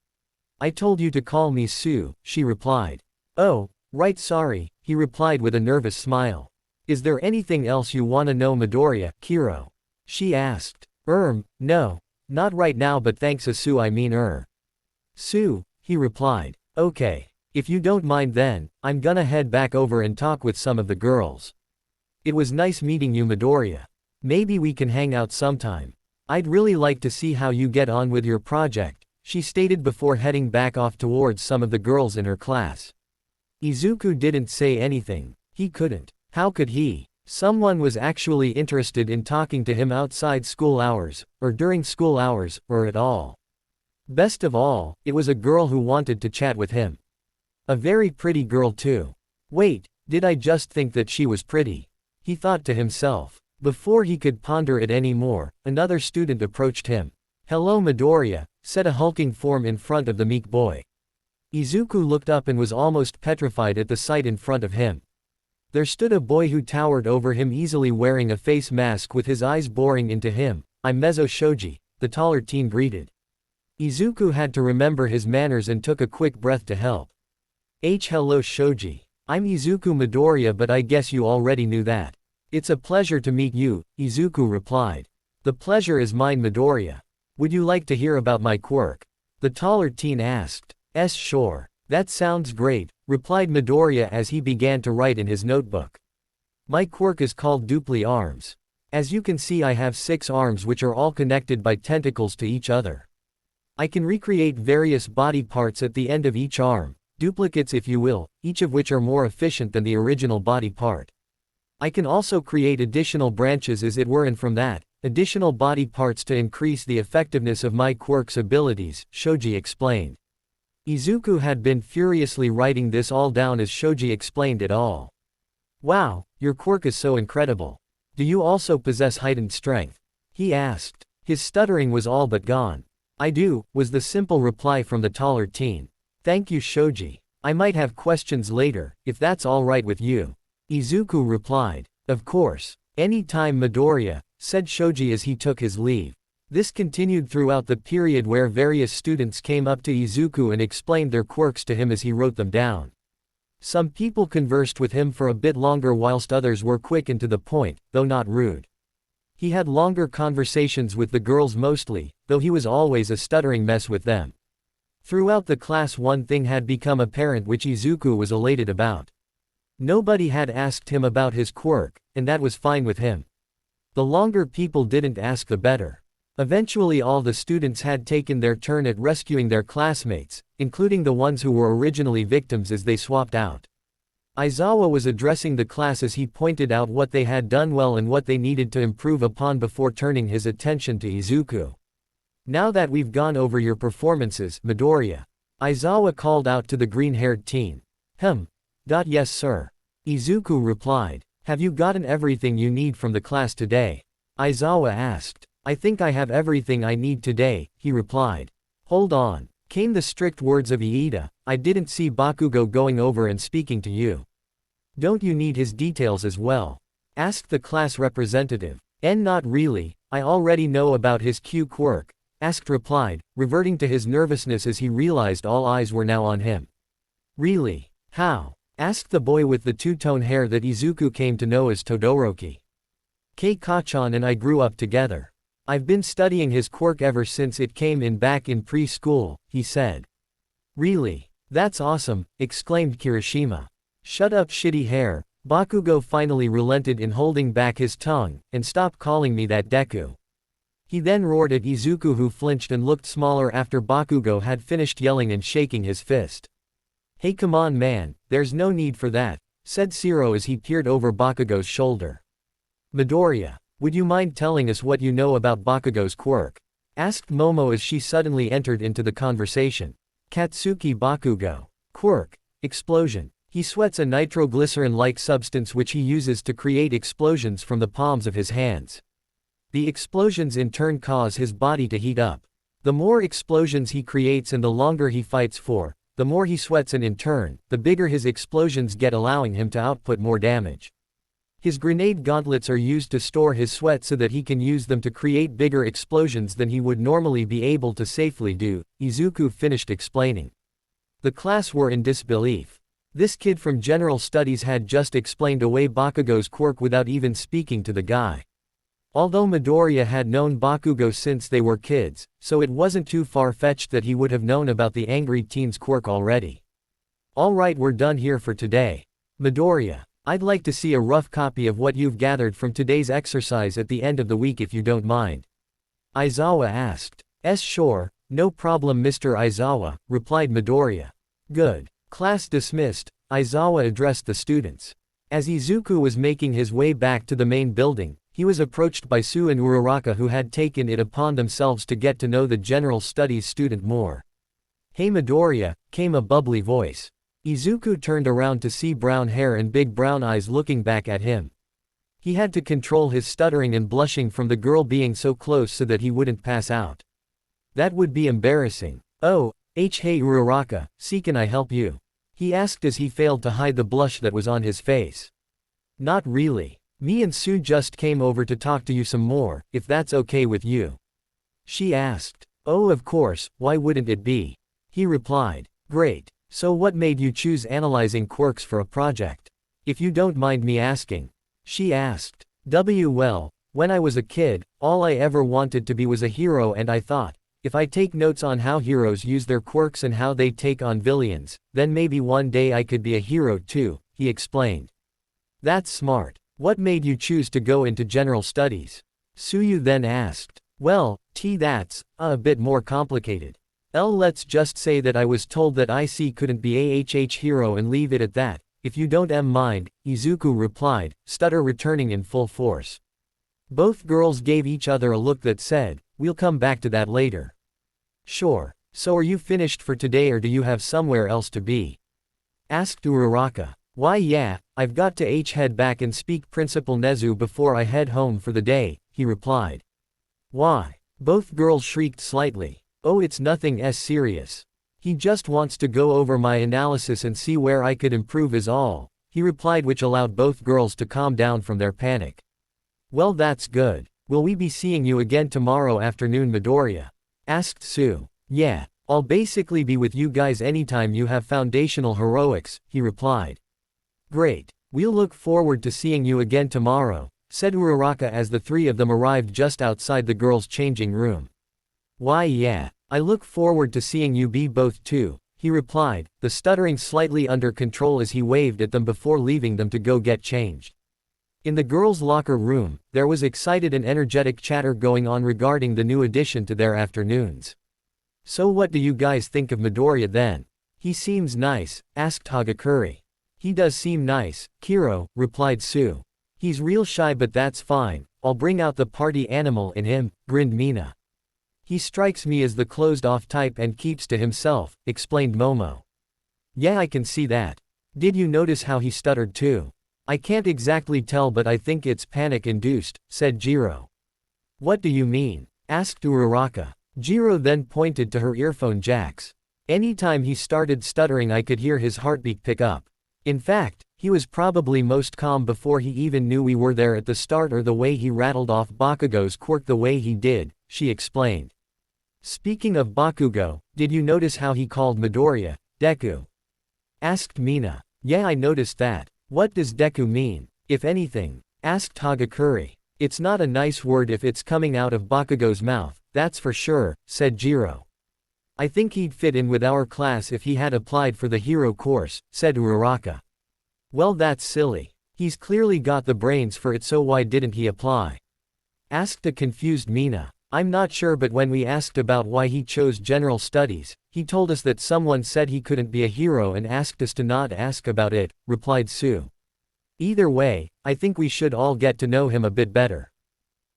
"I told you to call me Su," she replied. "Oh, right, sorry," he replied with a nervous smile. "Is there anything else you wanna know, Midoriya, Kiro?" she asked. No. Not right now, but thanks Su, Su," he replied. "Okay. If you don't mind then, I'm gonna head back over and talk with some of the girls. It was nice meeting you, Midoriya. Maybe we can hang out sometime. I'd really like to see how you get on with your project," she stated before heading back off towards some of the girls in her class. Izuku didn't say anything. He couldn't. How could he? Someone was actually interested in talking to him outside school hours, or during school hours, or at all. Best of all, it was a girl who wanted to chat with him. A very pretty girl too. Wait, did I just think that she was pretty? He thought to himself. Before he could ponder it anymore, another student approached him. "Hello Midoriya," said a hulking form in front of the meek boy. Izuku looked up and was almost petrified at the sight in front of him. There stood a boy who towered over him easily, wearing a face mask with his eyes boring into him. "I'm Mezzo Shoji," the taller teen greeted. Izuku had to remember his manners and took a quick breath to help. Hello Shoji. I'm Izuku Midoriya, but I guess you already knew that. "It's a pleasure to meet you," Izuku replied. "The pleasure is mine, Midoriya. Would you like to hear about my quirk?" the taller teen asked. Sure. That sounds great," replied Midoriya as he began to write in his notebook. My quirk is called dupli arms. As you can see, I have 6 arms which are all connected by tentacles to each other. I can recreate various body parts at the end of each arm, duplicates if you will, each of which are more efficient than the original body part. I can also create additional branches as it were, and from that, additional body parts to increase the effectiveness of my quirk's abilities, Shoji explained. Izuku had been furiously writing this all down as Shoji explained it all. Wow, your quirk is so incredible. Do you also possess heightened strength? He asked. His stuttering was all but gone. I do, was the simple reply from the taller teen. Thank you, Shoji. I might have questions later, if that's all right with you. Izuku replied. Of course. Any time, Midoriya, said Shoji as he took his leave. This continued throughout the period where various students came up to Izuku and explained their quirks to him as he wrote them down. Some people conversed with him for a bit longer whilst others were quick and to the point, though not rude. He had longer conversations with the girls mostly, though he was always a stuttering mess with them. Throughout the class, one thing had become apparent which Izuku was elated about. Nobody had asked him about his quirk, and that was fine with him. The longer people didn't ask, the better. Eventually all the students had taken their turn at rescuing their classmates, including the ones who were originally victims as they swapped out. Aizawa was addressing the class as he pointed out what they had done well and what they needed to improve upon before turning his attention to Izuku. Now that we've gone over your performances, Midoriya, Aizawa called out to the green-haired teen. Yes sir. Izuku replied. Have you gotten everything you need from the class today? Aizawa asked. I think I have everything I need today, he replied. Hold on. Came the strict words of Iida, I didn't see Bakugo going over and speaking to you. Don't you need his details as well? Asked the class representative. Not really, I already know about his Q quirk, asked replied, reverting to his nervousness as he realized all eyes were now on him. Really? How? Asked the boy with the two-tone hair that Izuku came to know as Todoroki. Kei-chan and I grew up together. I've been studying his quirk ever since it came in back in preschool, he said. Really? That's awesome, exclaimed Kirishima. Shut up, shitty hair. Bakugo finally relented in holding back his tongue, and stop calling me that, Deku. He then roared at Izuku, who flinched and looked smaller after Bakugo had finished yelling and shaking his fist. Hey, come on man, there's no need for that, said Shiro as he peered over Bakugo's shoulder. Midoriya, would you mind telling us what you know about Bakugo's quirk? Asked Momo as she suddenly entered into the conversation. Katsuki Bakugo. Quirk. Explosion. He sweats a nitroglycerin-like substance which he uses to create explosions from the palms of his hands. The explosions in turn cause his body to heat up. The more explosions he creates and the longer he fights for, the more he sweats, and in turn, the bigger his explosions get, allowing him to output more damage. His grenade gauntlets are used to store his sweat so that he can use them to create bigger explosions than he would normally be able to safely do, Izuku finished explaining. The class were in disbelief. This kid from General Studies had just explained away Bakugo's quirk without even speaking to the guy. Although Midoriya had known Bakugo since they were kids, so it wasn't too far-fetched that he would have known about the angry teen's quirk already. Alright, we're done here for today. Midoriya, I'd like to see a rough copy of what you've gathered from today's exercise at the end of the week if you don't mind. Aizawa asked. Sure, no problem Mr. Aizawa, replied Midoriya. Good. Class dismissed, Aizawa addressed the students. As Izuku was making his way back to the main building, he was approached by Sue and Uraraka, who had taken it upon themselves to get to know the General Studies student more. Hey Midoriya, came a bubbly voice. Izuku turned around to see brown hair and big brown eyes looking back at him. He had to control his stuttering and blushing from the girl being so close so that he wouldn't pass out. That would be embarrassing. Oh, hey Uraraka, can I help you? He asked as he failed to hide the blush that was on his face. Not really. Me and Sue just came over to talk to you some more, if that's okay with you. She asked. Oh, of course, why wouldn't it be? He replied. Great. So what made you choose analyzing quirks for a project? If you don't mind me asking. She asked. Well, when I was a kid, all I ever wanted to be was a hero, and I thought, if I take notes on how heroes use their quirks and how they take on villains, then maybe one day I could be a hero too, he explained. That's smart. What made you choose to go into general studies? Suyu then asked. Well, that's a bit more complicated. Let's just say that I was told that IC couldn't be a hero and leave it at that. If you don't mind, Izuku replied, stutter returning in full force. Both girls gave each other a look that said, we'll come back to that later. Sure. So are you finished for today or do you have somewhere else to be? Asked Uraraka. Why yeah, I've got to head back and speak Principal Nezu before I head home for the day, he replied. Why? Both girls shrieked slightly. Oh, it's nothing serious. He just wants to go over my analysis and see where I could improve is all, he replied, which allowed both girls to calm down from their panic. Well, that's good. Will we be seeing you again tomorrow afternoon, Midoriya? Asked Sue. Yeah, I'll basically be with you guys anytime you have foundational heroics, he replied. Great. We'll look forward to seeing you again tomorrow, said Uraraka as the three of them arrived just outside the girls' changing room. Why yeah, I look forward to seeing you both too, he replied, the stuttering slightly under control as he waved at them before leaving them to go get changed. In the girls' locker room, there was excited and energetic chatter going on regarding the new addition to their afternoons. So what do you guys think of Midoriya then? He seems nice, asked Hagakure. He does seem nice, Kiro, replied Sue. He's real shy but that's fine, I'll bring out the party animal in him, grinned Mina. He strikes me as the closed-off type and keeps to himself, explained Momo. Yeah, I can see that. Did you notice how he stuttered too? I can't exactly tell but I think it's panic-induced, said Jiro. What do you mean? Asked Uraraka. Jiro then pointed to her earphone jacks. Anytime he started stuttering I could hear his heartbeat pick up. In fact, he was probably most calm before he even knew we were there at the start, or the way he rattled off Bakugo's quirk the way he did, she explained. Speaking of Bakugo, did you notice how he called Midoriya, Deku? Asked Mina. Yeah, I noticed that. What does Deku mean, if anything? Asked Hagakure. It's not a nice word if it's coming out of Bakugo's mouth, that's for sure, said Jiro. I think he'd fit in with our class if he had applied for the hero course, said Uraraka. Well, that's silly. He's clearly got the brains for it, so why didn't he apply? Asked a confused Mina. I'm not sure, but when we asked about why he chose general studies, he told us that someone said he couldn't be a hero and asked us to not ask about it, replied Sue. Either way, I think we should all get to know him a bit better.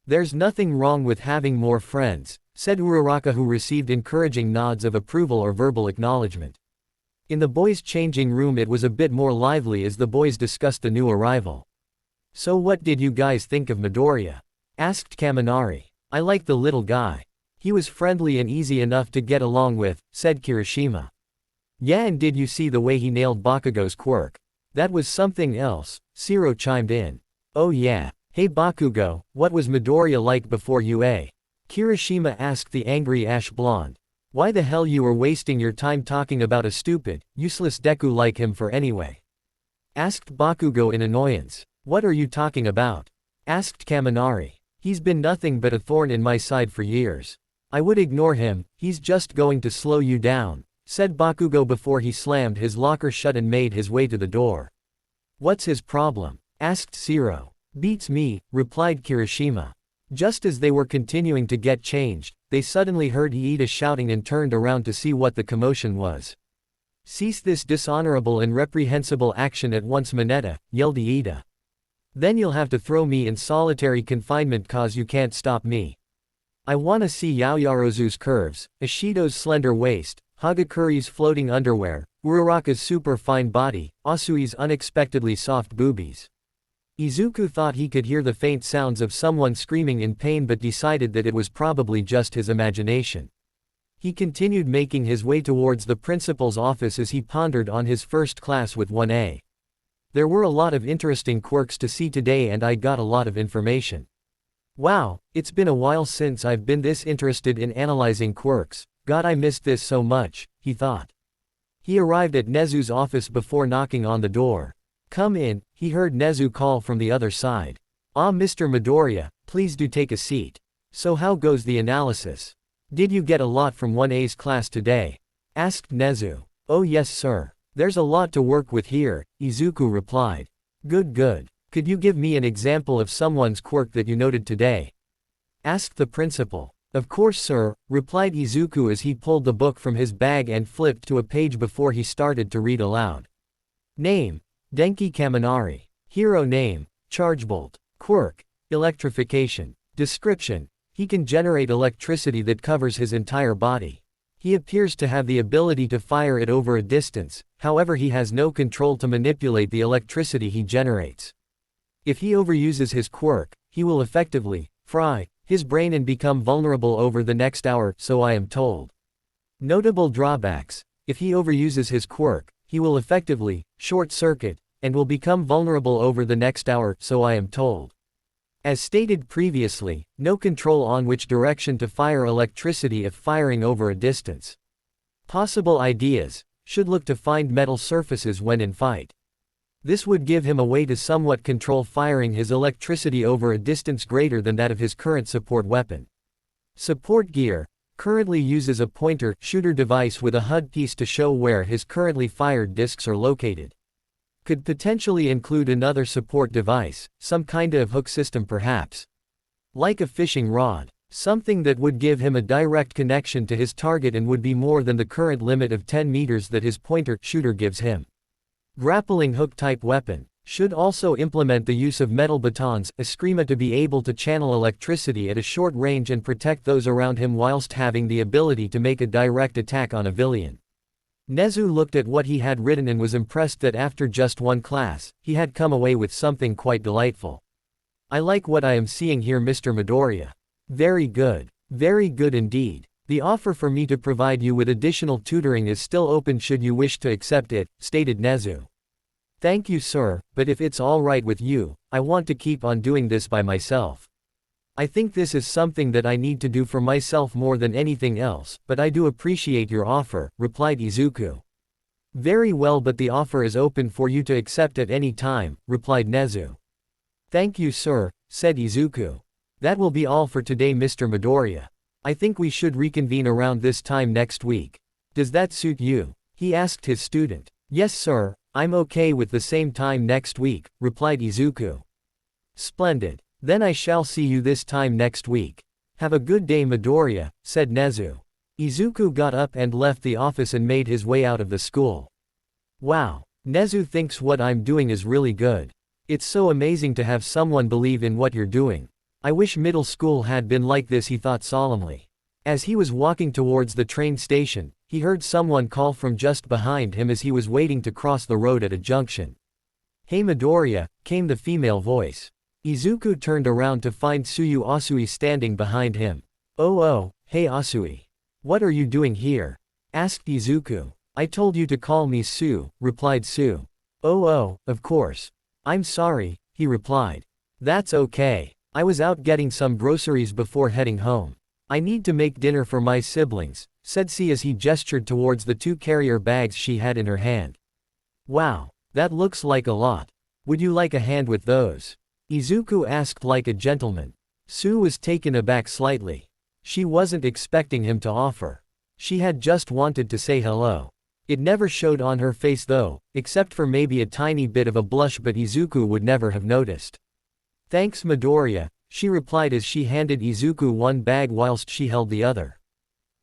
There's nothing wrong with having more friends, said Uraraka, who received encouraging nods of approval or verbal acknowledgement. In the boys' changing room it was a bit more lively as the boys discussed the new arrival. So what did you guys think of Midoriya? Asked Kaminari. I like the little guy. He was friendly and easy enough to get along with, said Kirishima. Yeah, and did you see the way he nailed Bakugo's quirk? That was something else, Zero chimed in. Oh yeah. Hey Bakugo, what was Midoriya like before UA? Kirishima asked the angry ash blonde. Why the hell you were wasting your time talking about a stupid, useless Deku like him for anyway? Asked Bakugo in annoyance. What are you talking about? Asked Kaminari. He's been nothing but a thorn in my side for years. I would ignore him, he's just going to slow you down, said Bakugo before he slammed his locker shut and made his way to the door. What's his problem? Asked Zero. Beats me, replied Kirishima. Just as they were continuing to get changed, they suddenly heard Iida shouting and turned around to see what the commotion was. Cease this dishonorable and reprehensible action at once, Mineta, yelled Iida. Then you'll have to throw me in solitary confinement cause you can't stop me. I wanna see Yaoyarozu's curves, Ishido's slender waist, Hagakure's floating underwear, Uraraka's super fine body, Asui's unexpectedly soft boobies. Izuku thought he could hear the faint sounds of someone screaming in pain but decided that it was probably just his imagination. He continued making his way towards the principal's office as he pondered on his first class with 1A. There were a lot of interesting quirks to see today and I got a lot of information. Wow, it's been a while since I've been this interested in analyzing quirks, God I missed this so much, he thought. He arrived at Nezu's office before knocking on the door. Come in, he heard Nezu call from the other side. Ah, Mr. Midoriya, please do take a seat. So how goes the analysis? Did you get a lot from 1A's class today? Asked Nezu. Oh yes sir. There's a lot to work with here, Izuku replied. Good. Could you give me an example of someone's quirk that you noted today? Asked the principal. Of course sir, replied Izuku as he pulled the book from his bag and flipped to a page before he started to read aloud. Name: Denki Kaminari. Hero name: Chargebolt. Quirk: Electrification. Description: he can generate electricity that covers his entire body. He appears to have the ability to fire it over a distance, however he has no control to manipulate the electricity he generates. If he overuses his quirk, he will effectively fry his brain and become vulnerable over the next hour, so I am told. Notable drawbacks: if he overuses his quirk, he will effectively short-circuit and will become vulnerable over the next hour, so I am told. As stated previously, no control on which direction to fire electricity if firing over a distance. Possible ideas: should look to find metal surfaces when in fight. This would give him a way to somewhat control firing his electricity over a distance greater than that of his current support weapon. Support gear: currently uses a pointer shooter device with a HUD piece to show where his currently fired discs are located. Could potentially include another support device, some kinda of hook system perhaps. Like a fishing rod. Something that would give him a direct connection to his target and would be more than the current limit of 10 meters that his pointer shooter gives him. Grappling hook type weapon. Should also implement the use of metal batons, eskrima, to be able to channel electricity at a short range and protect those around him whilst having the ability to make a direct attack on a villain. Nezu looked at what he had written and was impressed that after just one class, he had come away with something quite delightful. I like what I am seeing here, Mr. Midoriya. Very good. Very good indeed. The offer for me to provide you with additional tutoring is still open should you wish to accept it, stated Nezu. Thank you sir, but if it's alright with you, I want to keep on doing this by myself. I think this is something that I need to do for myself more than anything else, but I do appreciate your offer, replied Izuku. Very well, but the offer is open for you to accept at any time, replied Nezu. Thank you sir, said Izuku. That will be all for today, Mr. Midoriya. I think we should reconvene around this time next week. Does that suit you? He asked his student. Yes sir, I'm okay with the same time next week, replied Izuku. Splendid. Then I shall see you this time next week. Have a good day, Midoriya, said Nezu. Izuku got up and left the office and made his way out of the school. Wow. Nezu thinks what I'm doing is really good. It's so amazing to have someone believe in what you're doing. I wish middle school had been like this, he thought solemnly. As he was walking towards the train station, he heard someone call from just behind him as he was waiting to cross the road at a junction. Hey Midoriya, came the female voice. Izuku turned around to find Tsuyu Asui standing behind him. Oh, hey Asui. What are you doing here? Asked Izuku. I told you to call me Sue, replied Sue. Oh, of course. I'm sorry, he replied. That's okay. I was out getting some groceries before heading home. I need to make dinner for my siblings, said C as he gestured towards the 2 carrier bags she had in her hand. Wow, that looks like a lot. Would you like a hand with those? Izuku asked like a gentleman. Sue was taken aback slightly. She wasn't expecting him to offer. She had just wanted to say hello. It never showed on her face though, except for maybe a tiny bit of a blush, but Izuku would never have noticed. Thanks Midoriya, she replied as she handed Izuku one bag whilst she held the other.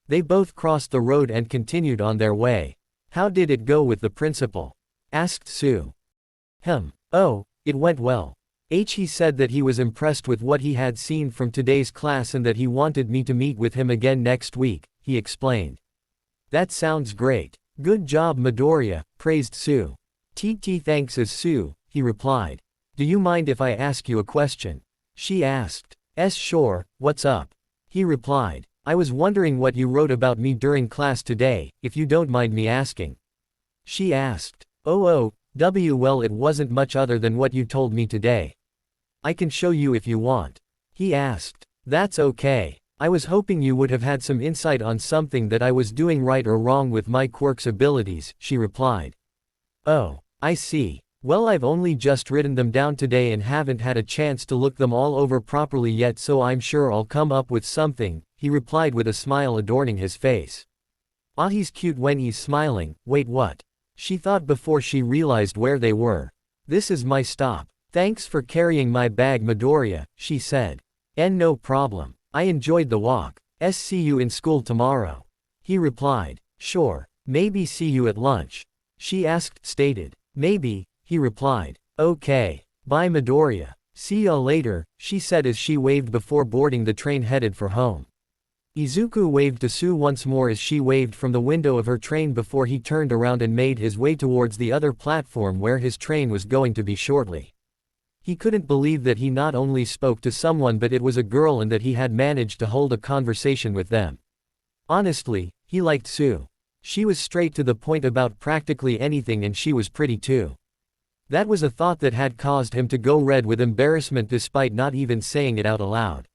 They both crossed the road and continued on their way. How did it go with the principal? Asked Sue. Oh, it went well. He said that he was impressed with what he had seen from today's class and that he wanted me to meet with him again next week, he explained. That sounds great. Good job Midoriya, praised Sue. Thanks as Sue, he replied. Do you mind if I ask you a question? She asked. Sure, what's up? He replied. I was wondering what you wrote about me during class today, if you don't mind me asking. She asked. Well, it wasn't much other than what you told me today. I can show you if you want. He asked. That's okay. I was hoping you would have had some insight on something that I was doing right or wrong with my quirk's abilities, she replied. Oh, I see. Well, I've only just written them down today and haven't had a chance to look them all over properly yet, so I'm sure I'll come up with something, he replied with a smile adorning his face. Ah, he's cute when he's smiling. Wait, what? She thought before she realized where they were. This is my stop. Thanks for carrying my bag Midoriya, she said. No problem. I enjoyed the walk. See you in school tomorrow. He replied. Sure. Maybe see you at lunch. She stated. Maybe, he replied. Okay. Bye Midoriya. See ya later, she said as she waved before boarding the train headed for home. Izuku waved to Sue once more as she waved from the window of her train before he turned around and made his way towards the other platform where his train was going to be shortly. He couldn't believe that he not only spoke to someone but it was a girl and that he had managed to hold a conversation with them. Honestly, he liked Sue. She was straight to the point about practically anything and she was pretty too. That was a thought that had caused him to go red with embarrassment despite not even saying it out aloud.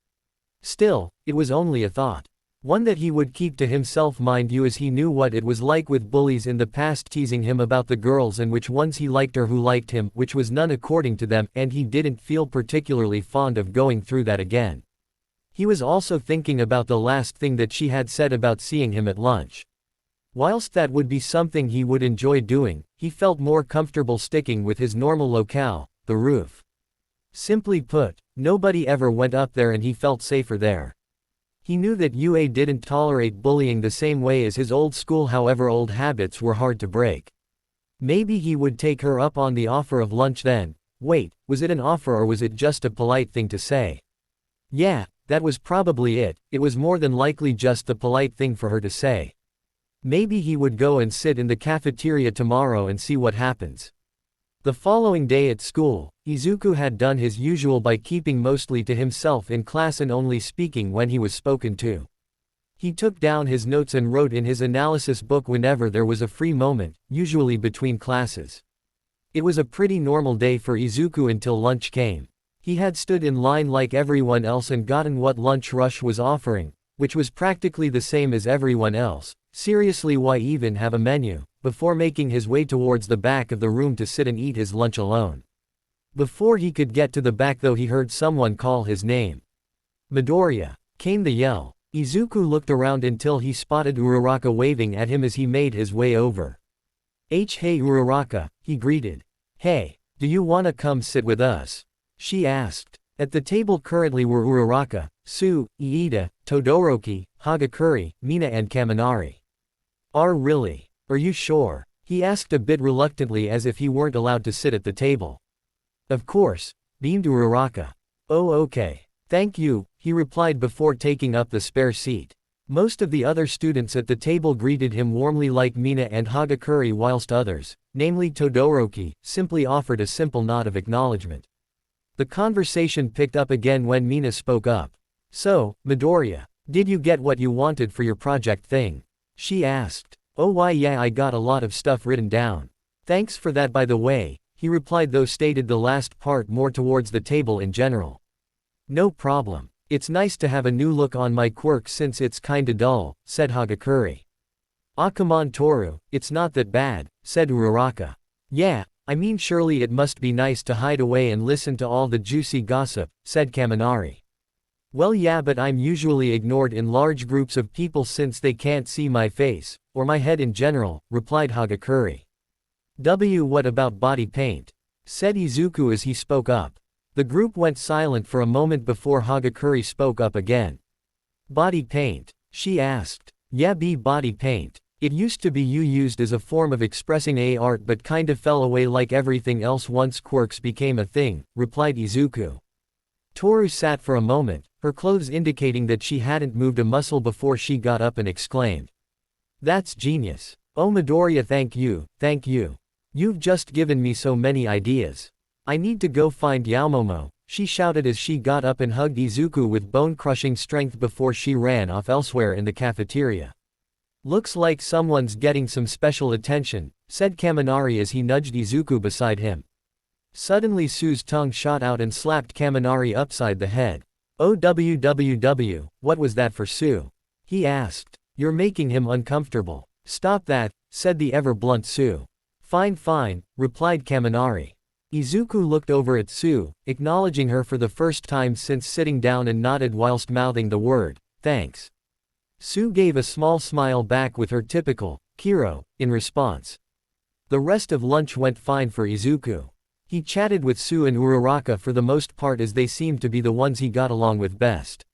Still, it was only a thought. One that he would keep to himself, mind you, as he knew what it was like with bullies in the past teasing him about the girls and which ones he liked or who liked him, which was none according to them, and he didn't feel particularly fond of going through that again. He was also thinking about the last thing that she had said about seeing him at lunch. Whilst that would be something he would enjoy doing, he felt more comfortable sticking with his normal locale, the roof. Simply put, nobody ever went up there and he felt safer there. He knew that UA didn't tolerate bullying the same way as his old school, however old habits were hard to break. Maybe he would take her up on the offer of lunch then. Wait, was it an offer or was it just a polite thing to say? Yeah, that was probably it, it was more than likely just the polite thing for her to say. Maybe he would go and sit in the cafeteria tomorrow and see what happens. The following day at school, Izuku had done his usual by keeping mostly to himself in class and only speaking when he was spoken to. He took down his notes and wrote in his analysis book whenever there was a free moment, usually between classes. It was a pretty normal day for Izuku until lunch came. He had stood in line like everyone else and gotten what Lunch Rush was offering, which was practically the same as everyone else. Seriously, why even have a menu? Before making his way towards the back of the room to sit and eat his lunch alone. Before he could get to the back though, he heard someone call his name. Midoriya, came the yell. Izuku looked around until he spotted Uraraka waving at him as he made his way over. Hey Uraraka, he greeted. Hey, do you wanna come sit with us? She asked. At the table currently were Uraraka, Sue, Iida, Todoroki, Hagakure, Mina and Kaminari. Really? Are you sure? He asked a bit reluctantly as if he weren't allowed to sit at the table. Of course, beamed Uraraka. Oh okay. Thank you, he replied before taking up the spare seat. Most of the other students at the table greeted him warmly like Mina and Hagakure, whilst others, namely Todoroki, simply offered a simple nod of acknowledgement. The conversation picked up again when Mina spoke up. So, Midoriya, did you get what you wanted for your project thing? She asked. Oh why yeah, I got a lot of stuff written down. Thanks for that by the way, he replied, though stated the last part more towards the table in general. No problem. It's nice to have a new look on my quirk since it's kinda dull, said Hagakure. Come on Toru, it's not that bad, said Uraraka. Yeah, I mean surely it must be nice to hide away and listen to all the juicy gossip, said Kaminari. Well yeah, but I'm usually ignored in large groups of people since they can't see my face, or my head in general, replied Hagakure. What about body paint? Said Izuku as he spoke up. The group went silent for a moment before Hagakure spoke up again. Body paint? She asked. Yeah, body paint. It used to be used as a form of expressing art but kinda fell away like everything else once quirks became a thing, replied Izuku. Toru sat for a moment, her clothes indicating that she hadn't moved a muscle before she got up and exclaimed. That's genius. Oh Midoriya, thank you, thank you. You've just given me so many ideas. I need to go find Yaomomo, she shouted as she got up and hugged Izuku with bone-crushing strength before she ran off elsewhere in the cafeteria. Looks like someone's getting some special attention, said Kaminari as he nudged Izuku beside him. Suddenly Sue's tongue shot out and slapped Kaminari upside the head. OWWW, what was that for Sue? He asked. You're making him uncomfortable. Stop that, said the ever-blunt Sue. Fine, replied Kaminari. Izuku looked over at Sue, acknowledging her for the first time since sitting down, and nodded whilst mouthing the word, thanks. Sue gave a small smile back with her typical, Kiro, in response. The rest of lunch went fine for Izuku. He chatted with Sue and Uraraka for the most part as they seemed to be the ones he got along with best.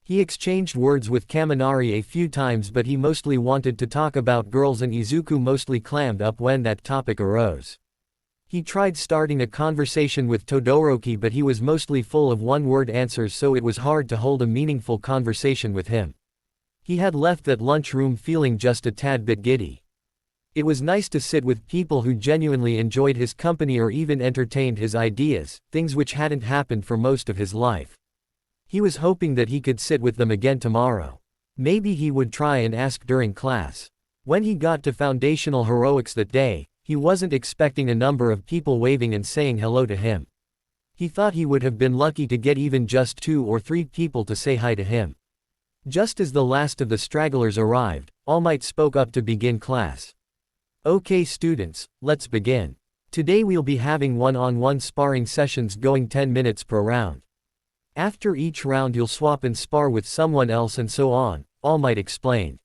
He exchanged words with Kaminari a few times, but he mostly wanted to talk about girls and Izuku mostly clammed up when that topic arose. He tried starting a conversation with Todoroki, but he was mostly full of one-word answers, so it was hard to hold a meaningful conversation with him. He had left that lunchroom feeling just a tad bit giddy. It was nice to sit with people who genuinely enjoyed his company or even entertained his ideas, things which hadn't happened for most of his life. He was hoping that he could sit with them again tomorrow. Maybe he would try and ask during class. When he got to Foundational Heroics that day, he wasn't expecting a number of people waving and saying hello to him. He thought he would have been lucky to get even just 2 or 3 people to say hi to him. Just as the last of the stragglers arrived, All Might spoke up to begin class. "Okay students, let's begin. Today we'll be having one-on-one sparring sessions going 10 minutes per round. After each round you'll swap and spar with someone else and so on," All Might explained.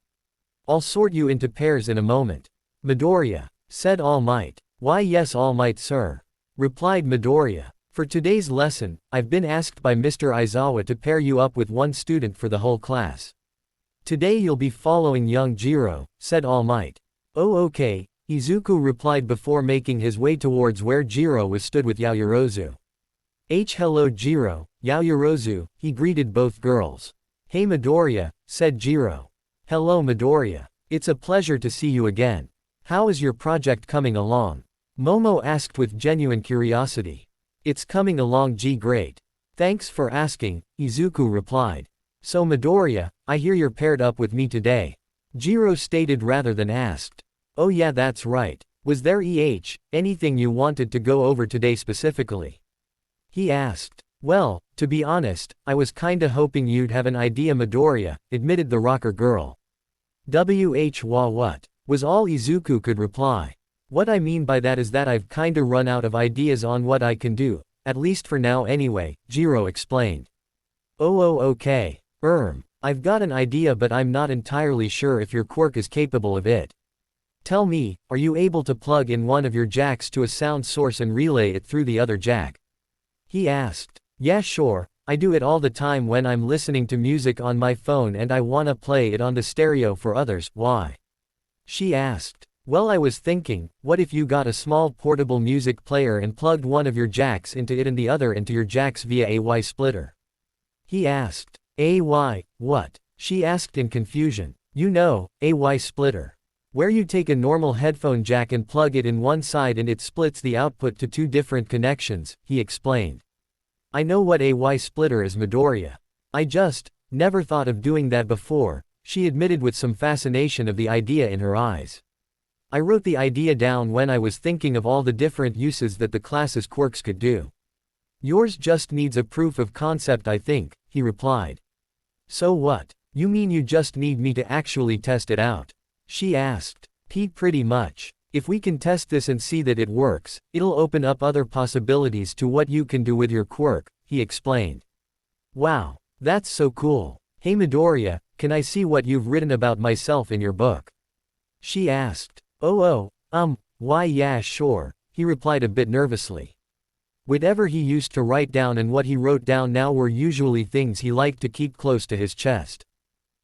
"I'll sort you into pairs in a moment." "Midoriya," said All Might. "Why yes All Might sir," replied Midoriya. "For today's lesson, I've been asked by Mr. Aizawa to pair you up with one student for the whole class. Today you'll be following young Jiro," said All Might. "Oh okay," Izuku replied before making his way towards where Jiro was stood with Yaoyorozu. Hello Jiro, Yaoyorozu," he greeted both girls. "Hey Midoriya," said Jiro. "Hello Midoriya. It's a pleasure to see you again. How is your project coming along?" Momo asked with genuine curiosity. "It's coming along great. Thanks for asking," Izuku replied. "So Midoriya, I hear you're paired up with me today," Jiro stated rather than asked. "Oh yeah that's right. Was there anything you wanted to go over today specifically?" he asked. "Well, to be honest, I was kinda hoping you'd have an idea Midoriya," admitted the rocker girl. What? Was all Izuku could reply. "What I mean by that is that I've kinda run out of ideas on what I can do, at least for now anyway," Jiro explained. Oh okay. I've got an idea but I'm not entirely sure if your quirk is capable of it. Tell me, are you able to plug in one of your jacks to a sound source and relay it through the other jack?" he asked. "Yeah sure, I do it all the time when I'm listening to music on my phone and I wanna play it on the stereo for others, why?" she asked. "Well I was thinking, what if you got a small portable music player and plugged one of your jacks into it and the other into your jacks via a Y splitter?" he asked. "AY, what?" she asked in confusion. "You know, a Y splitter. Where you take a normal headphone jack and plug it in one side and it splits the output to 2 different connections," he explained. "I know what a Y splitter is Midoriya. I just never thought of doing that before," she admitted with some fascination of the idea in her eyes. "I wrote the idea down when I was thinking of all the different uses that the class's quirks could do. Yours just needs a proof of concept I think," he replied. "So what? You mean you just need me to actually test it out?" she asked. Pretty much. If we can test this and see that it works, it'll open up other possibilities to what you can do with your quirk," he explained. "Wow, that's so cool. Hey Midoriya, can I see what you've written about myself in your book?" she asked. Why yeah sure," he replied a bit nervously. Whatever he used to write down and what he wrote down now were usually things he liked to keep close to his chest.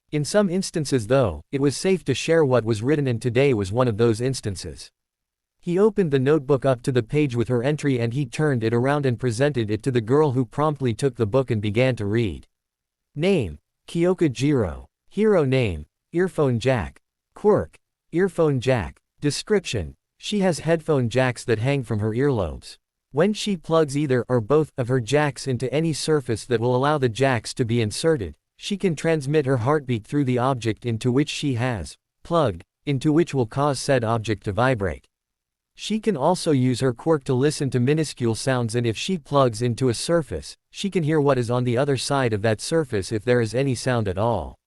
In some instances though, it was safe to share what was written and today was one of those instances. He opened the notebook up to the page with her entry and he turned it around and presented it to the girl who promptly took the book and began to read. Name: Kyoka Jiro. Hero name: Earphone Jack. Quirk: Earphone Jack. Description: she has headphone jacks that hang from her earlobes. When she plugs either or both of her jacks into any surface that will allow the jacks to be inserted, she can transmit her heartbeat through the object into which she has plugged, into which will cause said object to vibrate. She can also use her quirk to listen to minuscule sounds, and if she plugs into a surface, she can hear what is on the other side of that surface if there is any sound at all.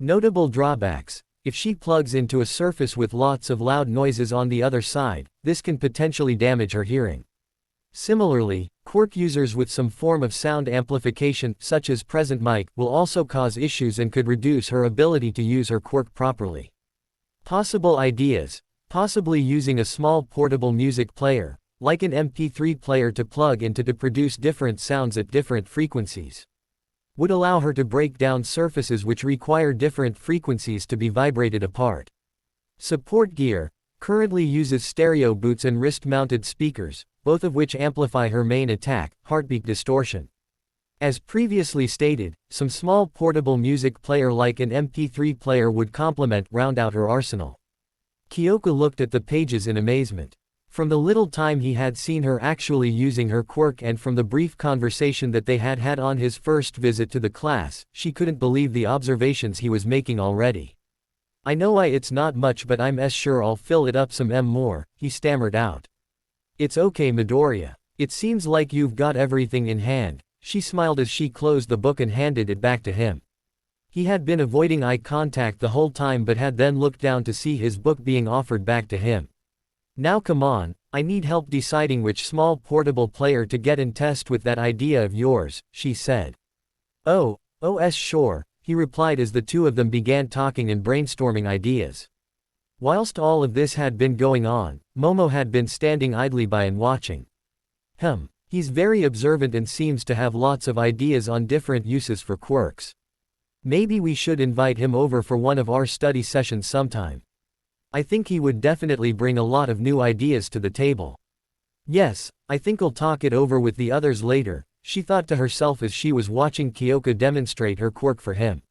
Notable drawbacks: if she plugs into a surface with lots of loud noises on the other side, this can potentially damage her hearing. Similarly, quirk users with some form of sound amplification, such as present mic, will also cause issues and could reduce her ability to use her quirk properly. Possible ideas: possibly using a small portable music player, like an MP3 player to plug into to produce different sounds at different frequencies. Would allow her to break down surfaces which require different frequencies to be vibrated apart. Support gear, currently uses stereo boots and wrist-mounted speakers, both of which amplify her main attack, heartbeat distortion. As previously stated, some small portable music player like an MP3 player would round out her arsenal. Kyoka looked at the pages in amazement. From the little time he had seen her actually using her quirk and from the brief conversation that they had had on his first visit to the class, she couldn't believe the observations he was making already. I know it's not much but I'm sure I'll fill it up some more, he stammered out. It's okay Midoriya. It seems like you've got everything in hand, she smiled as she closed the book and handed it back to him. He had been avoiding eye contact the whole time but had then looked down to see his book being offered back to him. Now come on, I need help deciding which small portable player to get and test with that idea of yours, she said. Sure, he replied as the two of them began talking and brainstorming ideas. Whilst all of this had been going on, Momo had been standing idly by and watching. He's very observant and seems to have lots of ideas on different uses for quirks. Maybe we should invite him over for one of our study sessions sometime. I think he would definitely bring a lot of new ideas to the table. Yes, I think I'll talk it over with the others later, she thought to herself as she was watching Kyoka demonstrate her quirk for him.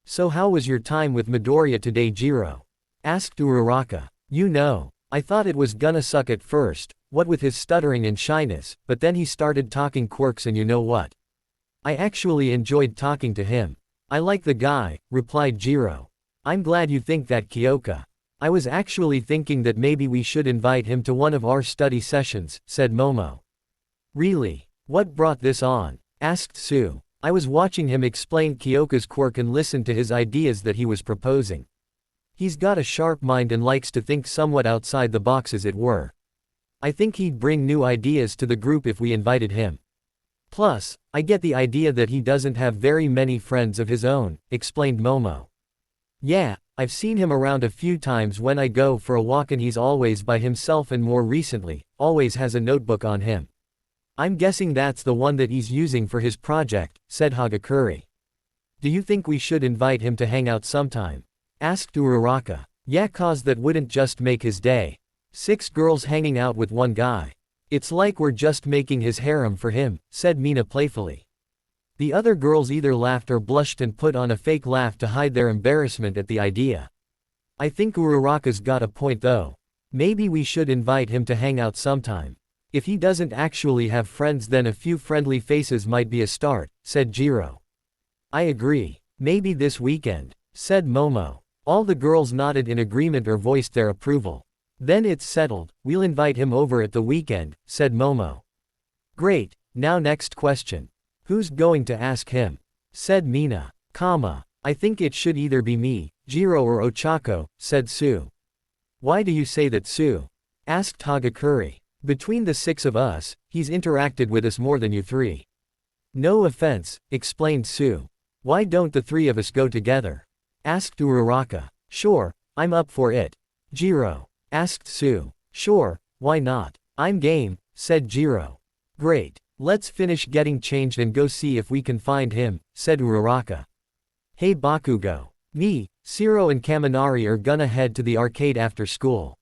So how was your time with Midoriya today, Jiro? Asked Uraraka. I thought it was gonna suck at first, what with his stuttering and shyness, but then he started talking quirks and you know what? I actually enjoyed talking to him. I like the guy, replied Jiro. I'm glad you think that, Kyoka. I was actually thinking that maybe we should invite him to one of our study sessions, said Momo. Really? What brought this on? Asked Sue. I was watching him explain Kyoka's quirk and listened to his ideas that he was proposing. He's got a sharp mind and likes to think somewhat outside the box as it were. I think he'd bring new ideas to the group if we invited him. Plus, I get the idea that he doesn't have very many friends of his own, explained Momo. Yeah, I've seen him around a few times when I go for a walk and he's always by himself and more recently, always has a notebook on him. I'm guessing that's the one that he's using for his project, said Hagakure. Do you think we should invite him to hang out sometime? Asked Uraraka. Yeah, cause that wouldn't just make his day. 6 girls hanging out with one guy. It's like we're just making his harem for him, said Mina playfully. The other girls either laughed or blushed and put on a fake laugh to hide their embarrassment at the idea. I think Uraraka's got a point though. Maybe we should invite him to hang out sometime. If he doesn't actually have friends then a few friendly faces might be a start, said Jiro. I agree. Maybe this weekend, said Momo. All the girls nodded in agreement or voiced their approval. Then it's settled, we'll invite him over at the weekend, said Momo. Great, now next question. Who's going to ask him? Said Mina. I think it should either be me, Jiro or Ochako, said Sue. Why do you say that, Sue? Asked Hagakure. Between the 6 of us, he's interacted with us more than you 3. No offense, explained Sue. Why don't the 3 of us go together? Asked Uraraka. Sure, I'm up for it. Jiro. Asked Sue. Sure, why not? I'm game, said Jiro. Great. Let's finish getting changed and go see if we can find him, said Uraraka. Hey Bakugo. Me, Shiro and Kaminari are gonna head to the arcade after school.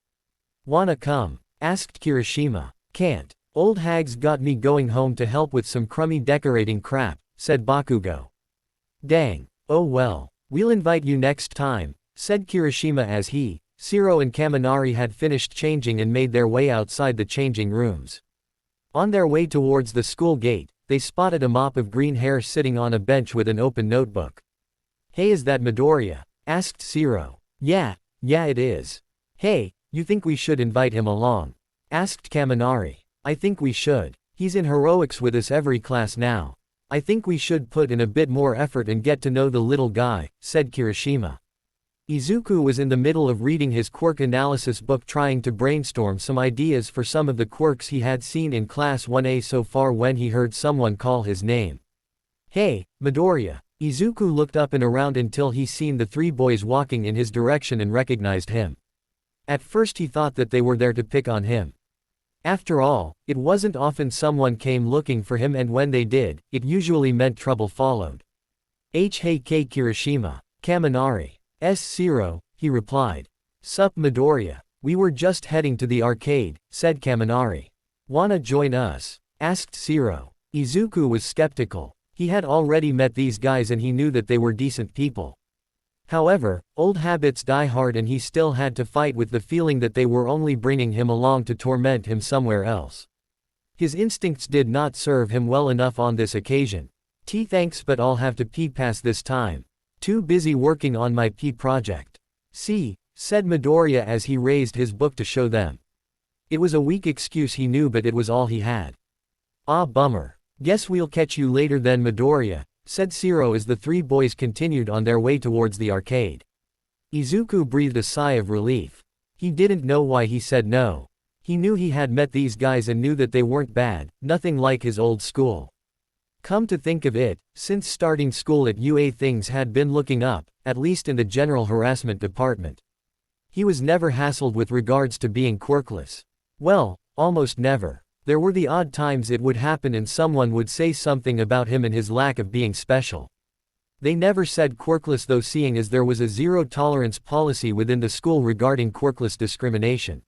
Wanna come? Asked Kirishima. Can't. Old hag's got me going home to help with some crummy decorating crap, said Bakugo. Dang. Oh well. We'll invite you next time, said Kirishima as he, Shiro and Kaminari had finished changing and made their way outside the changing rooms. On their way towards the school gate, they spotted a mop of green hair sitting on a bench with an open notebook. Hey, is that Midoriya? Asked Shiro. Yeah, it is. Hey, you think we should invite him along? Asked Kaminari. I think we should. He's in heroics with us every class now. I think we should put in a bit more effort and get to know the little guy, said Kirishima. Izuku was in the middle of reading his quirk analysis book trying to brainstorm some ideas for some of the quirks he had seen in Class 1A so far when he heard someone call his name. Hey, Midoriya. Izuku looked up and around until he seen the 3 boys walking in his direction and recognized him. At first he thought that they were there to pick on him. After all, it wasn't often someone came looking for him, and when they did, it usually meant trouble followed. Heike Kirishima. Kaminari. Zero, he replied. Sup Midoriya. We were just heading to the arcade, said Kaminari. Wanna join us? Asked Zero. Izuku was skeptical. He had already met these guys and he knew that they were decent people. However, old habits die hard and he still had to fight with the feeling that they were only bringing him along to torment him somewhere else. His instincts did not serve him well enough on this occasion. Thanks, but I'll have to pee pass this time. Too busy working on my pee project. See, said Midoriya as he raised his book to show them. It was a weak excuse, he knew, but it was all he had. Ah, bummer. Guess we'll catch you later then, Midoriya, said Zero as the three boys continued on their way towards the arcade. Izuku breathed a sigh of relief. He didn't know why he said no. He knew he had met these guys and knew that they weren't bad, nothing like his old school. Come to think of it, since starting school at UA things had been looking up, at least in the general harassment department. He was never hassled with regards to being quirkless. Well, almost never. There were the odd times it would happen and someone would say something about him and his lack of being special. They never said quirkless though, seeing as there was a zero-tolerance policy within the school regarding quirkless discrimination.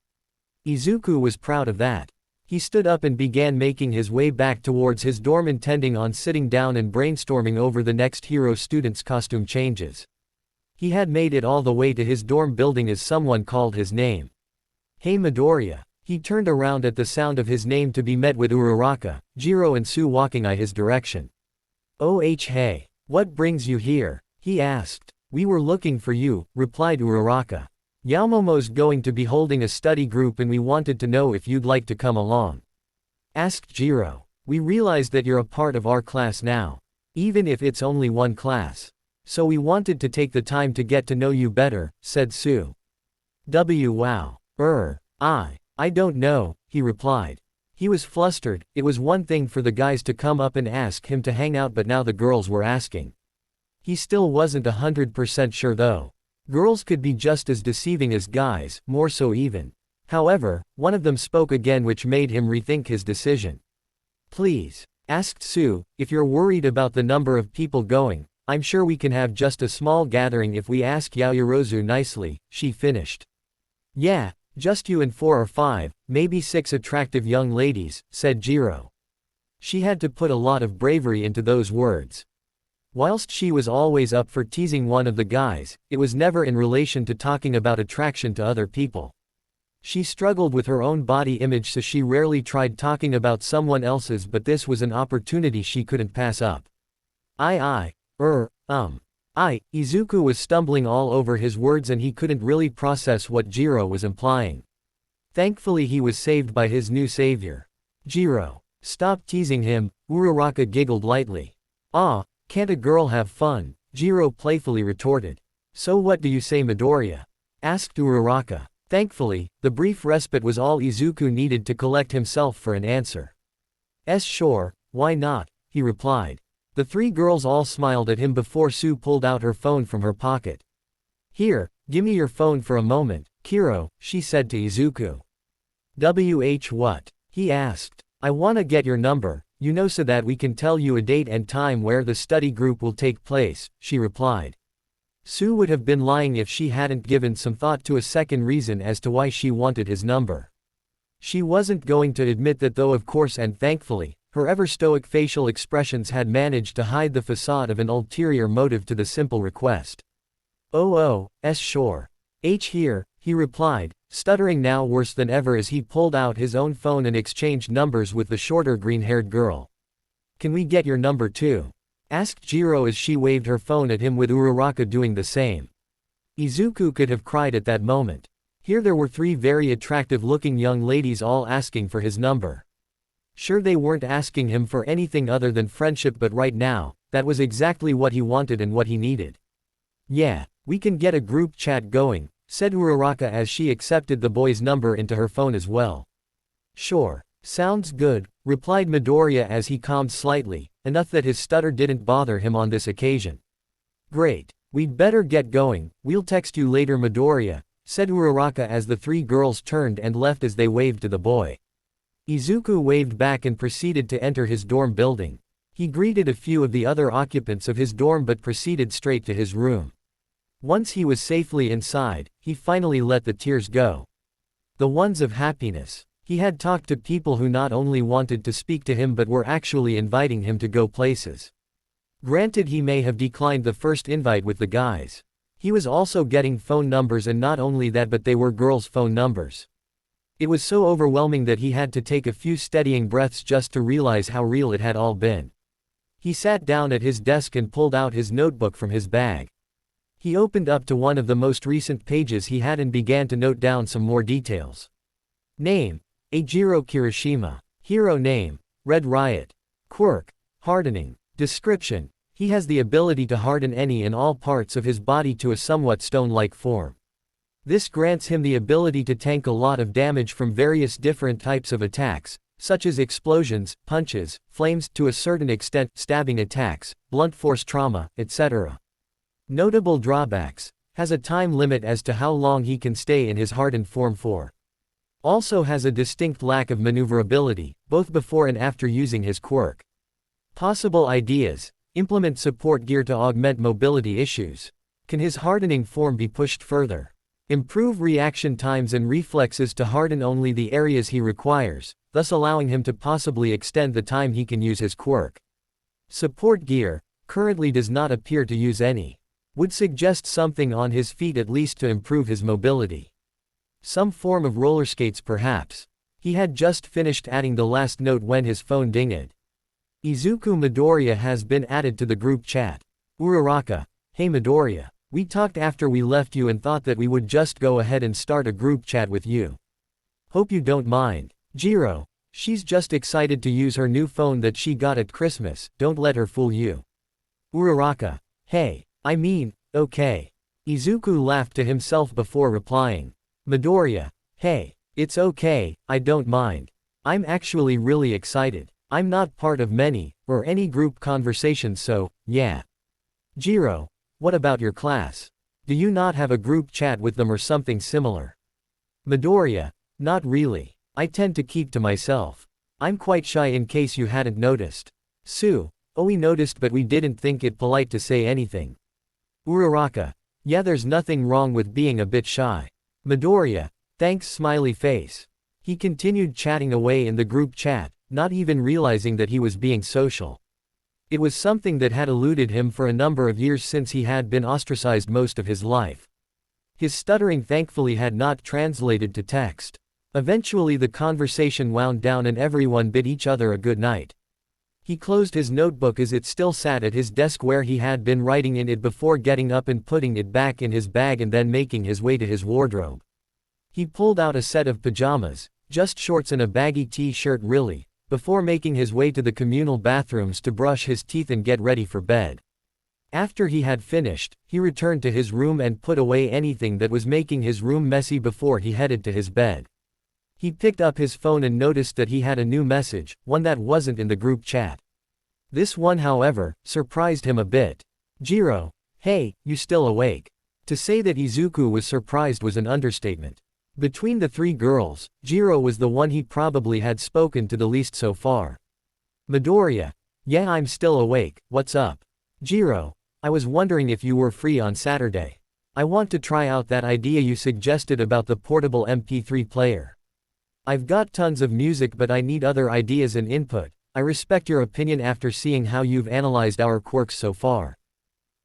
Izuku was proud of that. He stood up and began making his way back towards his dorm, intending on sitting down and brainstorming over the next hero student's costume changes. He had made it all the way to his dorm building as someone called his name. Hey Midoriya. He turned around at the sound of his name to be met with Uraraka, Jiro and Sue walking in his direction. Oh hey, what brings you here? He asked. We were looking for you, replied Uraraka. Yaomomo's going to be holding a study group and we wanted to know if you'd like to come along. Asked Jiro. We realized that you're a part of our class now. Even if it's only one class. So we wanted to take the time to get to know you better, said Sue. Wow. I don't know, he replied. He was flustered. It was one thing for the guys to come up and ask him to hang out, but now the girls were asking. He still wasn't 100% sure though. Girls could be just as deceiving as guys, more so even. However, one of them spoke again, which made him rethink his decision. Please, asked Sue, if you're worried about the number of people going, I'm sure we can have just a small gathering if we ask Yaoyorozu nicely, she finished. Yeah. Just you and 4 or 5, maybe 6 attractive young ladies, said Jiro. She had to put a lot of bravery into those words. Whilst she was always up for teasing one of the guys, it was never in relation to talking about attraction to other people. She struggled with her own body image, so she rarely tried talking about someone else's, but this was an opportunity she couldn't pass up. Izuku was stumbling all over his words and he couldn't really process what Jiro was implying. Thankfully he was saved by his new savior. Jiro. Stop teasing him, Uraraka giggled lightly. Can't a girl have fun? Jiro playfully retorted. So what do you say, Midoriya? Asked Uraraka. Thankfully, the brief respite was all Izuku needed to collect himself for an answer. Sure, why not? He replied. The three girls all smiled at him before Sue pulled out her phone from her pocket. Here, gimme your phone for a moment, Kiro, she said to Izuku. What? He asked. I wanna get your number, so that we can tell you a date and time where the study group will take place, she replied. Sue would have been lying if she hadn't given some thought to a second reason as to why she wanted his number. She wasn't going to admit that though, of course, and thankfully, her ever-stoic facial expressions had managed to hide the facade of an ulterior motive to the simple request. Sure. Here, he replied, stuttering now worse than ever as he pulled out his own phone and exchanged numbers with the shorter green-haired girl. Can we get your number too? Asked Jiro as she waved her phone at him, with Uraraka doing the same. Izuku could have cried at that moment. Here there were 3 very attractive-looking young ladies all asking for his number. Sure, they weren't asking him for anything other than friendship, but right now, that was exactly what he wanted and what he needed. Yeah, we can get a group chat going, said Uraraka as she accepted the boy's number into her phone as well. Sure, sounds good, replied Midoriya as he calmed slightly, enough that his stutter didn't bother him on this occasion. Great, we'd better get going, we'll text you later, Midoriya, said Uraraka as the 3 girls turned and left as they waved to the boy. Izuku waved back and proceeded to enter his dorm building. He greeted a few of the other occupants of his dorm but proceeded straight to his room. Once he was safely inside, he finally let the tears go. The ones of happiness. He had talked to people who not only wanted to speak to him but were actually inviting him to go places. Granted, he may have declined the first invite with the guys. He was also getting phone numbers, and not only that, but they were girls' phone numbers. It was so overwhelming that he had to take a few steadying breaths just to realize how real it had all been. He sat down at his desk and pulled out his notebook from his bag. He opened up to one of the most recent pages he had and began to note down some more details. Name: Eijiro Kirishima. Hero name: Red Riot. Quirk: hardening. Description: he has the ability to harden any and all parts of his body to a somewhat stone-like form. This grants him the ability to tank a lot of damage from various different types of attacks, such as explosions, punches, flames, to a certain extent, stabbing attacks, blunt force trauma, etc. Notable drawbacks: has a time limit as to how long he can stay in his hardened form for. Also has a distinct lack of maneuverability, both before and after using his quirk. Possible ideas: implement support gear to augment mobility issues. Can his hardening form be pushed further? Improve reaction times and reflexes to harden only the areas he requires, thus allowing him to possibly extend the time he can use his quirk. Support gear: currently does not appear to use any. Would suggest something on his feet at least to improve his mobility. Some form of roller skates perhaps. He had just finished adding the last note when his phone dinged. Izuku: Midoriya has been added to the group chat. Uraraka: hey Midoriya. We talked after we left you and thought that we would just go ahead and start a group chat with you. Hope you don't mind. Jiro: she's just excited to use her new phone that she got at Christmas, don't let her fool you. Uraraka: hey, I mean, okay. Izuku laughed to himself before replying. Midoriya: hey, it's okay, I don't mind. I'm actually really excited. I'm not part of many, or any group conversations, so, yeah. Jiro: what about your class? Do you not have a group chat with them or something similar? Midoriya: not really. I tend to keep to myself. I'm quite shy, in case you hadn't noticed. Sue: oh, we noticed but we didn't think it polite to say anything. Uraraka: yeah, there's nothing wrong with being a bit shy. Midoriya: thanks, smiley face. He continued chatting away in the group chat, not even realizing that he was being social. It was something that had eluded him for a number of years since he had been ostracized most of his life. His stuttering thankfully had not translated to text. Eventually the conversation wound down and everyone bid each other a good night. He closed his notebook as it still sat at his desk where he had been writing in it before getting up and putting it back in his bag and then making his way to his wardrobe. He pulled out a set of pajamas, just shorts and a baggy t-shirt really, before making his way to the communal bathrooms to brush his teeth and get ready for bed. After he had finished, he returned to his room and put away anything that was making his room messy before he headed to his bed. He picked up his phone and noticed that he had a new message, one that wasn't in the group chat. This one, however, surprised him a bit. Jiro: hey, you still awake? To say that Izuku was surprised was an understatement. Between the three girls, Jiro was the one he probably had spoken to the least so far. Midoriya: yeah, I'm still awake, what's up? Jiro: I was wondering if you were free on Saturday. I want to try out that idea you suggested about the portable MP3 player. I've got tons of music but I need other ideas and input. I respect your opinion after seeing how you've analyzed our quirks so far.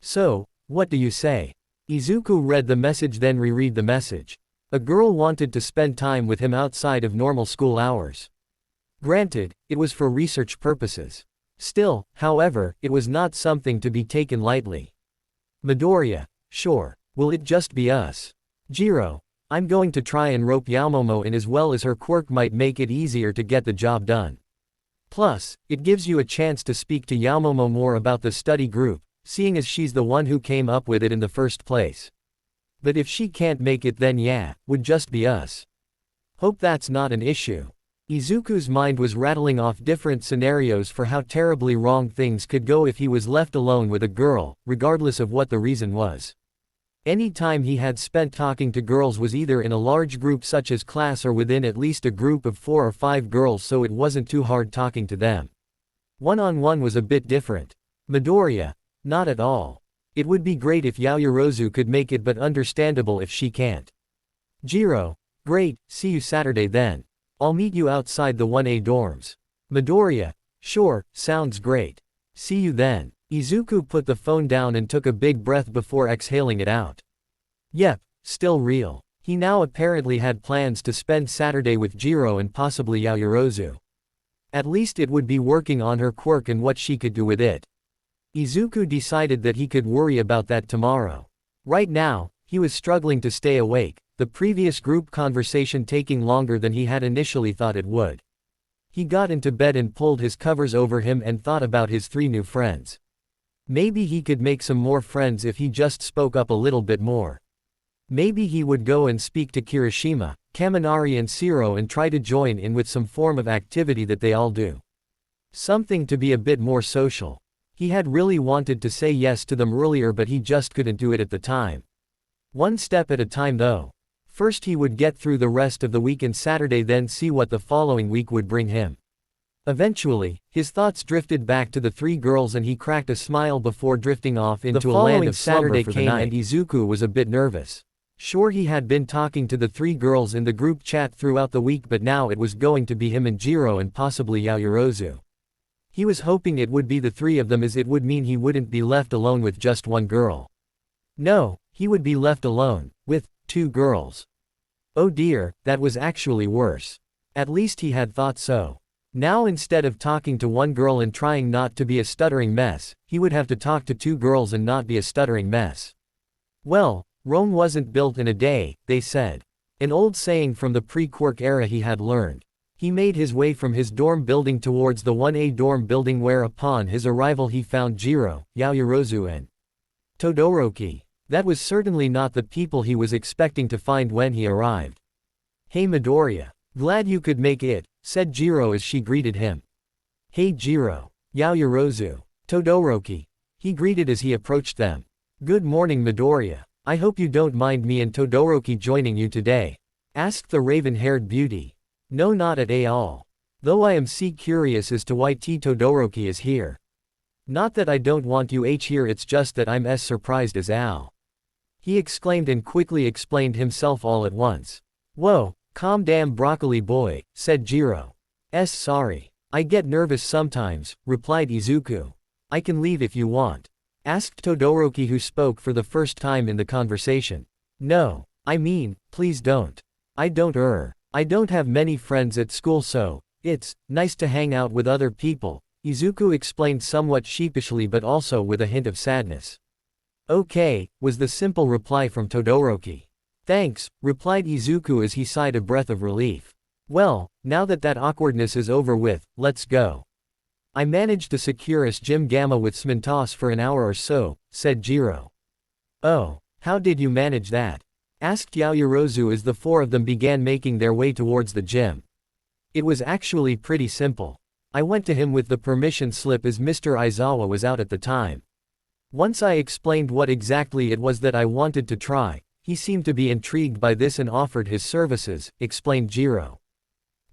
So, what do you say? Izuku read the message then reread the message. A girl wanted to spend time with him outside of normal school hours. Granted, it was for research purposes. Still, however, it was not something to be taken lightly. Midoriya: sure. Will it just be us? Jiro: I'm going to try and rope Yaomomo in as well as her quirk might make it easier to get the job done. Plus, it gives you a chance to speak to Yaomomo more about the study group, seeing as she's the one who came up with it in the first place. But if she can't make it then yeah, would just be us. Hope that's not an issue. Izuku's mind was rattling off different scenarios for how terribly wrong things could go if he was left alone with a girl, regardless of what the reason was. Any time he had spent talking to girls was either in a large group such as class or within at least a group of 4 or 5 girls, so it wasn't too hard talking to them. One-on-one was a bit different. Midoriya, not at all. It would be great if Yaoyorozu could make it, but understandable if she can't. Jiro, great, see you Saturday then. I'll meet you outside the 1A dorms. Midoriya, sure, sounds great. See you then. Izuku put the phone down and took a big breath before exhaling it out. Yep, still real. He now apparently had plans to spend Saturday with Jiro and possibly Yaoyorozu. At least it would be working on her quirk and what she could do with it. Izuku decided that he could worry about that tomorrow. Right now, he was struggling to stay awake, the previous group conversation taking longer than he had initially thought it would. He got into bed and pulled his covers over him and thought about his 3 new friends. Maybe he could make some more friends if he just spoke up a little bit more. Maybe he would go and speak to Kirishima, Kaminari and Shiro and try to join in with some form of activity that they all do. Something to be a bit more social. He had really wanted to say yes to them earlier, but he just couldn't do it at the time. One step at a time though. First he would get through the rest of the week and Saturday, then see what the following week would bring him. Eventually, his thoughts drifted back to the 3 girls and he cracked a smile before drifting off into a land of slumber for the night. And Izuku was a bit nervous. Sure, he had been talking to the 3 girls in the group chat throughout the week, but now it was going to be him and Jiro and possibly Yaoyorozu. He was hoping it would be the 3 of them, as it would mean he wouldn't be left alone with just one girl. No, he would be left alone with 2 girls. Oh dear, that was actually worse. At least he had thought so. Now instead of talking to one girl and trying not to be a stuttering mess, he would have to talk to 2 girls and not be a stuttering mess. Well, Rome wasn't built in a day, they said. An old saying from the pre-Quirk era he had learned. He made his way from his dorm building towards the 1A dorm building, where upon his arrival he found Jiro, Yaoyorozu and Todoroki. That was certainly not the people he was expecting to find when he arrived. Hey Midoriya. Glad you could make it, said Jiro as she greeted him. Hey Jiro. Yaoyorozu. Todoroki. He greeted as he approached them. Good morning Midoriya. I hope you don't mind me and Todoroki joining you today, asked the raven-haired beauty. No, not at all. Though I am curious as to why Todoroki is here. Not that I don't want you here, it's just that I'm as surprised as Al. He exclaimed and quickly explained himself all at once. Whoa, calm damn broccoli boy, said Jiro. Sorry. I get nervous sometimes, replied Izuku. I can leave if you want, asked Todoroki, who spoke for the first time in the conversation. No, I mean, please don't. I don't have many friends at school, so it's nice to hang out with other people, Izuku explained somewhat sheepishly but also with a hint of sadness. Okay, was the simple reply from Todoroki. Thanks, replied Izuku as he sighed a breath of relief. Well, now that awkwardness is over with, let's go. I managed to secure us Gym Gamma with Smintos for an hour or so, said Jiro. Oh, how did you manage that? Asked Yaoyorozu as the 4 of them began making their way towards the gym. It was actually pretty simple. I went to him with the permission slip as Mr. Aizawa was out at the time. Once I explained what exactly it was that I wanted to try, he seemed to be intrigued by this and offered his services, explained Jiro.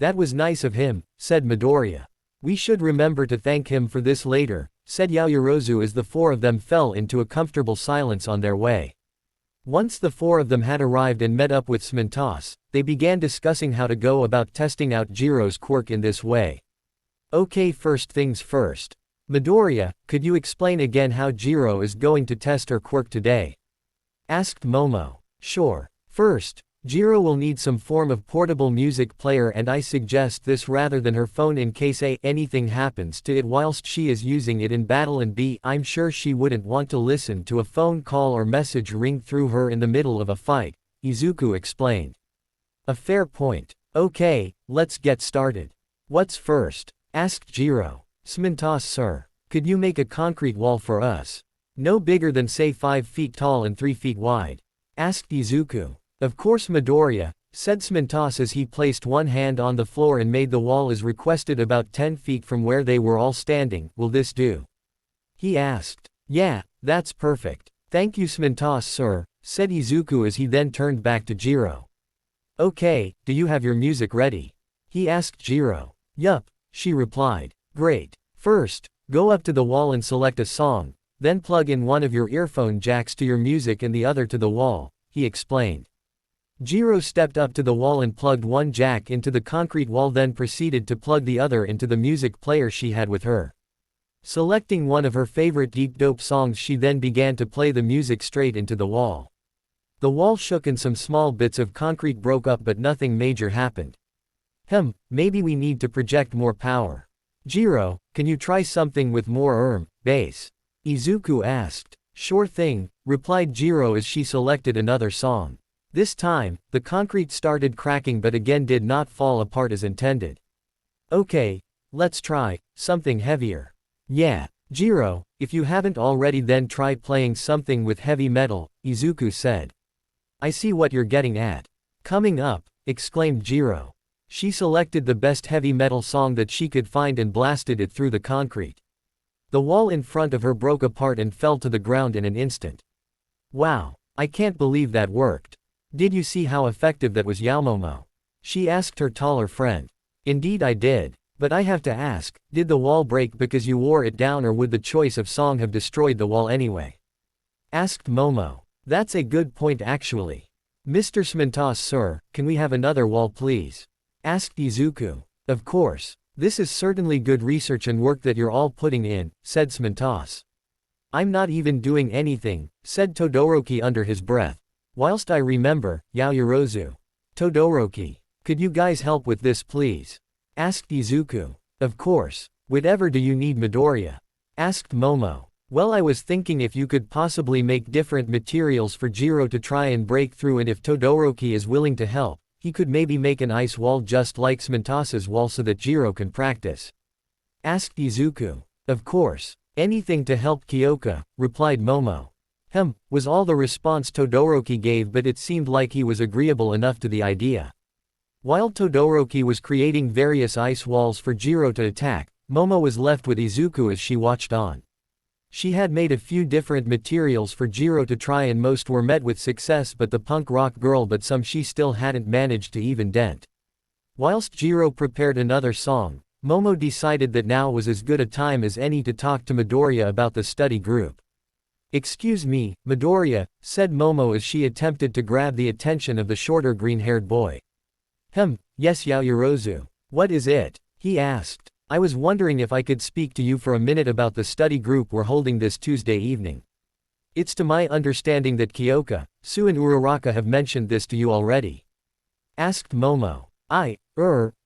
That was nice of him, said Midoriya. We should remember to thank him for this later, said Yaoyorozu as the 4 of them fell into a comfortable silence on their way. Once the 4 of them had arrived and met up with Smintos, they began discussing how to go about testing out Jiro's quirk in this way. Okay, first things first. Midoriya, could you explain again how Jiro is going to test her quirk today? Asked Momo. Sure. First, Jiro will need some form of portable music player, and I suggest this rather than her phone in case anything happens to it whilst she is using it in battle, and B, I'm sure she wouldn't want to listen to a phone call or message ring through her in the middle of a fight, Izuku explained. A fair point. Okay, let's get started. What's first? Asked Jiro. Smintos, sir. Could you make a concrete wall for us? No bigger than say 5 feet tall and 3 feet wide? Asked Izuku. Of course Midoriya, said Smintos as he placed one hand on the floor and made the wall as requested about 10 feet from where they were all standing. Will this do? He asked. Yeah, that's perfect. Thank you Smintos, sir, said Izuku as he then turned back to Jiro. Okay, do you have your music ready? He asked Jiro. Yup, she replied. Great. First, go up to the wall and select a song, then plug in one of your earphone jacks to your music and the other to the wall, he explained. Jiro stepped up to the wall and plugged one jack into the concrete wall, then proceeded to plug the other into the music player she had with her. Selecting one of her favorite deep dope songs, she then began to play the music straight into the wall. The wall shook and some small bits of concrete broke up, but nothing major happened. Maybe we need to project more power. Jiro, can you try something with more bass? Izuku asked. Sure thing, replied Jiro as she selected another song. This time, the concrete started cracking but again did not fall apart as intended. Okay, let's try something heavier. Yeah, Jiro, if you haven't already then try playing something with heavy metal, Izuku said. I see what you're getting at. Coming up, exclaimed Jiro. She selected the best heavy metal song that she could find and blasted it through the concrete. The wall in front of her broke apart and fell to the ground in an instant. Wow, I can't believe that worked. Did you see how effective that was, Yaomomo? She asked her taller friend. Indeed I did, but I have to ask, did the wall break because you wore it down, or would the choice of song have destroyed the wall anyway? Asked Momo. That's a good point actually. Mr. Smintos sir, can we have another wall please? Asked Izuku. Of course. This is certainly good research and work that you're all putting in, said Smintos. I'm not even doing anything, said Todoroki under his breath. Whilst I remember, Yaoyorozu. Todoroki. Could you guys help with this please? Asked Izuku. Of course. Whatever do you need, Midoriya? Asked Momo. Well, I was thinking if you could possibly make different materials for Jiro to try and break through, and if Todoroki is willing to help, he could maybe make an ice wall just like Smintos' wall so that Jiro can practice. Asked Izuku. Of course. Anything to help Kyoka, replied Momo. Was all the response Todoroki gave, but it seemed like he was agreeable enough to the idea. While Todoroki was creating various ice walls for Jiro to attack, Momo was left with Izuku as she watched on. She had made a few different materials for Jiro to try and most were met with success, but the punk rock girl, but some she still hadn't managed to even dent. Whilst Jiro prepared another song, Momo decided that now was as good a time as any to talk to Midoriya about the study group. Excuse me, Midoriya, said Momo as she attempted to grab the attention of the shorter green-haired boy. Yes Yaoyorozu. What is it? He asked. I was wondering if I could speak to you for a minute about the study group we're holding this Tuesday evening. It's to my understanding that Kyoka, Sue and Uraraka have mentioned this to you already. Asked Momo.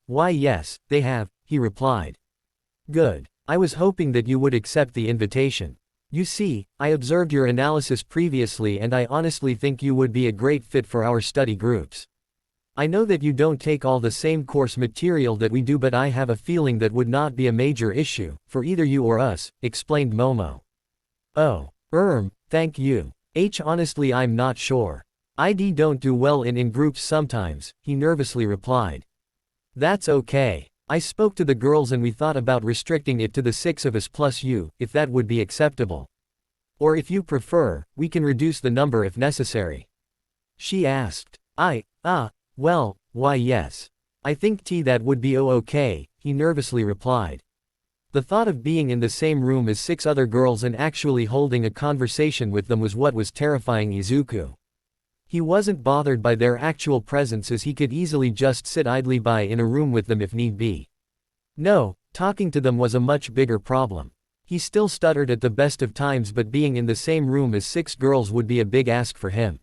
Why yes, they have, he replied. Good. I was hoping that you would accept the invitation. You see, I observed your analysis previously and I honestly think you would be a great fit for our study groups. I know that you don't take all the same course material that we do, but I have a feeling that would not be a major issue, for either you or us, explained Momo. Oh, thank you. Honestly I'm not sure. I don't do well in groups sometimes, he nervously replied. That's okay. I spoke to the girls and we thought about restricting it to the 6 of us plus you, if that would be acceptable. Or if you prefer, we can reduce the number if necessary. She asked. Well, why yes. I think that would be okay, he nervously replied. The thought of being in the same room as 6 other girls and actually holding a conversation with them was what was terrifying Izuku. He wasn't bothered by their actual presence as he could easily just sit idly by in a room with them if need be. No, talking to them was a much bigger problem. He still stuttered at the best of times, but being in the same room as 6 girls would be a big ask for him.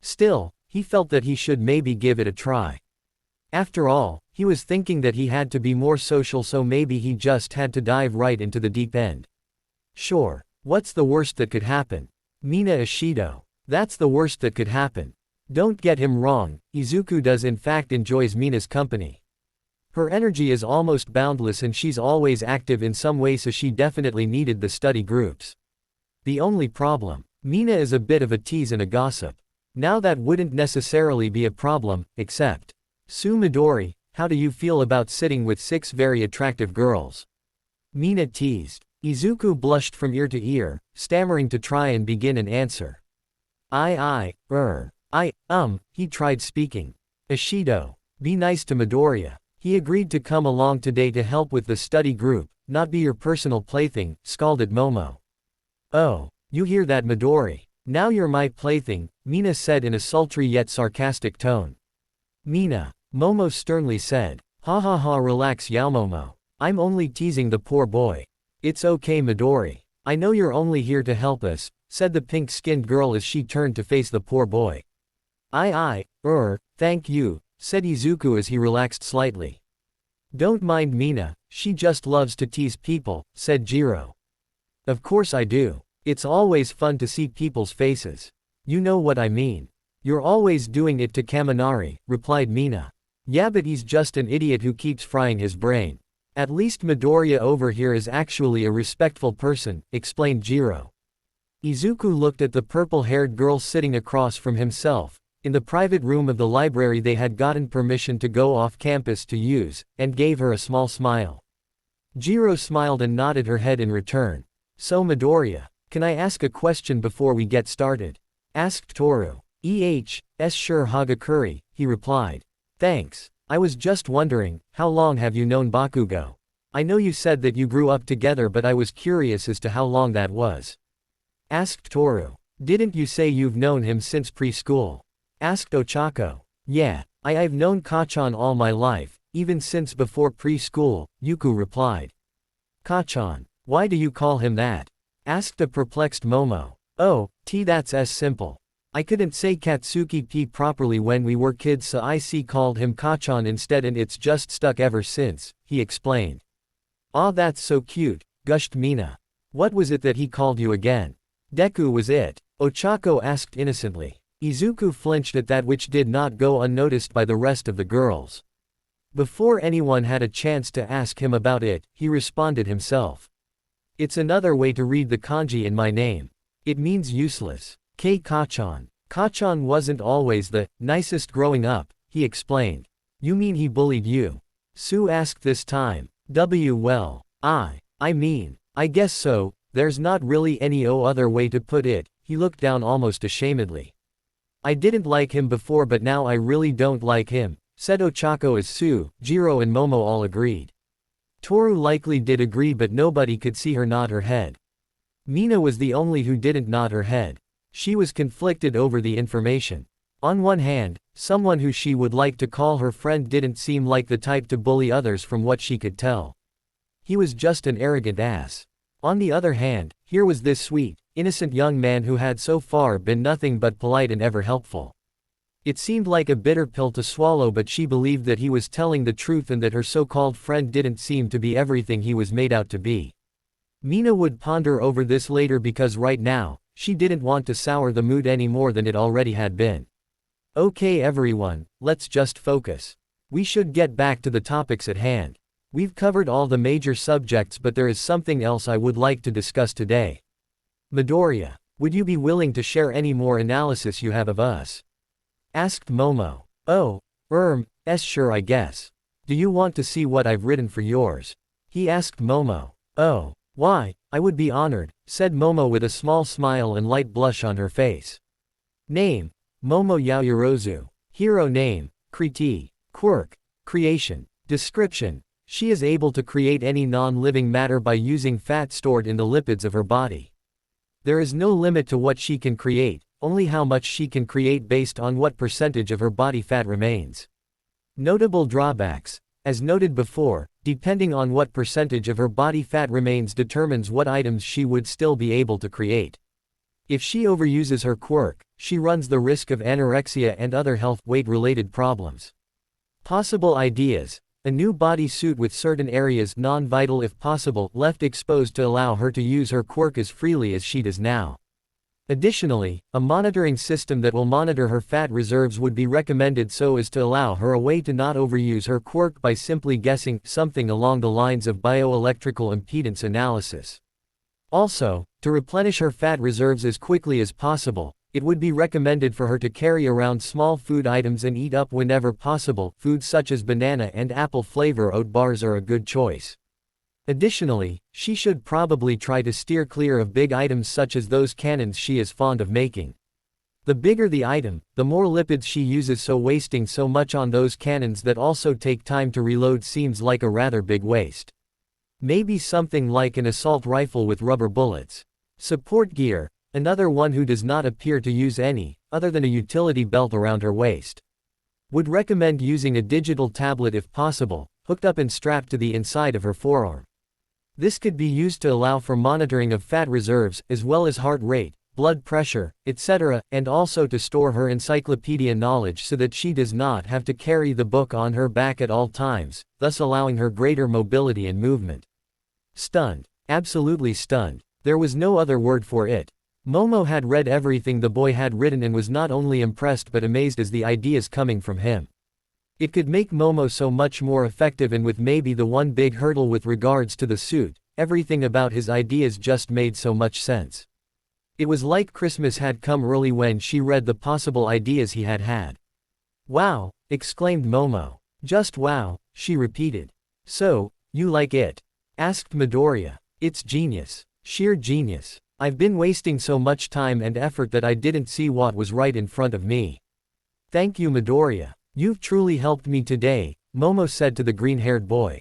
Still, he felt that he should maybe give it a try. After all, he was thinking that he had to be more social, so maybe he just had to dive right into the deep end. Sure, what's the worst that could happen? Mina Ishido. That's the worst that could happen. Don't get him wrong, Izuku does in fact enjoys Mina's company. Her energy is almost boundless and she's always active in some way, so she definitely needed the study groups. The only problem, Mina is a bit of a tease and a gossip. Now that wouldn't necessarily be a problem, except. Sue Midori, how do you feel about sitting with 6 very attractive girls? Mina teased. Izuku blushed from ear to ear, stammering to try and begin an answer. He tried speaking. Ishido. Be nice to Midoriya. He agreed to come along today to help with the study group, not be your personal plaything, scolded Momo. Oh, you hear that, Midori? Now you're my plaything, Mina said in a sultry yet sarcastic tone. Mina, Momo sternly said. Ha ha ha, relax Yaomomo. I'm only teasing the poor boy. It's okay Midori. I know you're only here to help us, said the pink-skinned girl as she turned to face the poor boy. Thank you, said Izuku as he relaxed slightly. Don't mind Mina, she just loves to tease people, said Jiro. Of course I do. It's always fun to see people's faces. You know what I mean. You're always doing it to Kaminari, replied Mina. Yeah, but he's just an idiot who keeps frying his brain. At least Midoriya over here is actually a respectful person, explained Jiro. Izuku looked at the purple-haired girl sitting across from himself. In the private room of the library they had gotten permission to go off campus to use, and gave her a small smile. Jiro smiled and nodded her head in return. So Midoriya, can I ask a question before we get started? Asked Toru. Sure Hagakure, he replied. Thanks. I was just wondering, how long have you known Bakugo? I know you said that you grew up together but I was curious as to how long that was. Asked Toru. Didn't you say you've known him since preschool? Asked Ochako. Yeah, I've known Kachan all my life, even since before preschool, Yuku replied. Kachan. Why do you call him that? Asked a perplexed Momo. Oh, that's as simple. I couldn't say Katsuki P properly when we were kids so I called him Kachan instead and it's just stuck ever since, he explained. Aw, that's so cute, gushed Mina. What was it that he called you again? Deku was it? Ochako asked innocently. Izuku flinched at that, which did not go unnoticed by the rest of the girls. Before anyone had a chance to ask him about it, he responded himself. It's another way to read the kanji in my name. It means useless. Kachan. Kachan wasn't always the nicest growing up, he explained. You mean he bullied you? Sue asked this time. Well, I mean, I guess so, there's not really any other way to put it, he looked down almost ashamedly. I didn't like him before but now I really don't like him, said Ochako as Sue, Jiro and Momo all agreed. Toru likely did agree but nobody could see her nod her head. Mina was the only who didn't nod her head. She was conflicted over the information. On one hand, someone who she would like to call her friend didn't seem like the type to bully others from what she could tell. He was just an arrogant ass. On the other hand, here was this sweet, innocent young man who had so far been nothing but polite and ever helpful. It seemed like a bitter pill to swallow but she believed that he was telling the truth and that her so-called friend didn't seem to be everything he was made out to be. Mina would ponder over this later because right now, she didn't want to sour the mood any more than it already had been. Okay everyone, let's just focus. We should get back to the topics at hand. We've covered all the major subjects but there is something else I would like to discuss today. Midoriya, would you be willing to share any more analysis you have of us? Asked Momo. Oh, sure I guess. Do you want to see what I've written for yours? He asked Momo. Oh, why, I would be honored, said Momo with a small smile and light blush on her face. Name, Momo Yaoyorozu. Hero name, Kriti. Quirk, creation. Description, she is able to create any non-living matter by using fat stored in the lipids of her body. There is no limit to what she can create, only how much she can create based on what percentage of her body fat remains. Notable drawbacks, as noted before, depending on what percentage of her body fat remains determines what items she would still be able to create. If she overuses her quirk, she runs the risk of anorexia and other health-weight-related problems. Possible ideas. A new body suit with certain areas non-vital if possible left exposed to allow her to use her quirk as freely as she does now. Additionally, a monitoring system that will monitor her fat reserves would be recommended so as to allow her a way to not overuse her quirk by simply guessing something along the lines of bioelectrical impedance analysis. Also, to replenish her fat reserves as quickly as possible, it would be recommended for her to carry around small food items and eat up whenever possible. Foods such as banana and apple flavor oat bars are a good choice. Additionally, she should probably try to steer clear of big items such as those cannons she is fond of making. The bigger the item, the more lipids she uses, so wasting so much on those cannons that also take time to reload seems like a rather big waste. Maybe something like an assault rifle with rubber bullets. Support gear, another one who does not appear to use any, other than a utility belt around her waist. Would recommend using a digital tablet if possible, hooked up and strapped to the inside of her forearm. This could be used to allow for monitoring of fat reserves, as well as heart rate, blood pressure, etc., and also to store her encyclopedia knowledge so that she does not have to carry the book on her back at all times, thus allowing her greater mobility and movement. Stunned. Absolutely stunned. There was no other word for it. Momo had read everything the boy had written and was not only impressed but amazed as the ideas coming from him. It could make Momo so much more effective, and with maybe the one big hurdle with regards to the suit, everything about his ideas just made so much sense. It was like Christmas had come early when she read the possible ideas he had had. Wow, exclaimed Momo. Just wow, she repeated. So, you like it? Asked Midoriya. It's genius. Sheer genius. I've been wasting so much time and effort that I didn't see what was right in front of me. Thank you, Midoriya. You've truly helped me today, Momo said to the green-haired boy.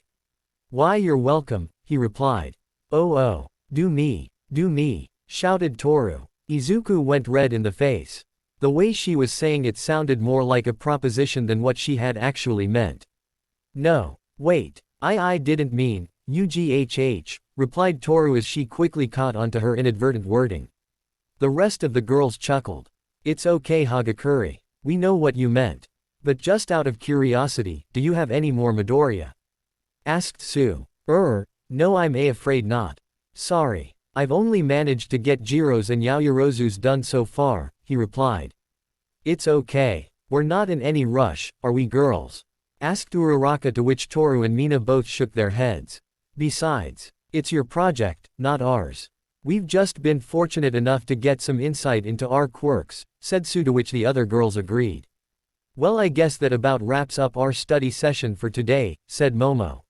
Why, you're welcome, he replied. Oh, do me, shouted Toru. Izuku went red in the face. The way she was saying it sounded more like a proposition than what she had actually meant. No, wait, I didn't mean, UGHH, replied Toru as she quickly caught onto her inadvertent wording. The rest of the girls chuckled. It's okay, Hagakure. We know what you meant. But just out of curiosity, do you have any more, Midoriya? Asked Sue. No, I'm afraid not. Sorry. I've only managed to get Jiro's and Yaoyorozu's done so far, he replied. It's okay. We're not in any rush, are we, girls? Asked Uraraka, to which Toru and Mina both shook their heads. Besides, it's your project, not ours. We've just been fortunate enough to get some insight into our quirks, said Sue, to which the other girls agreed. Well, I guess that about wraps up our study session for today, said Momo.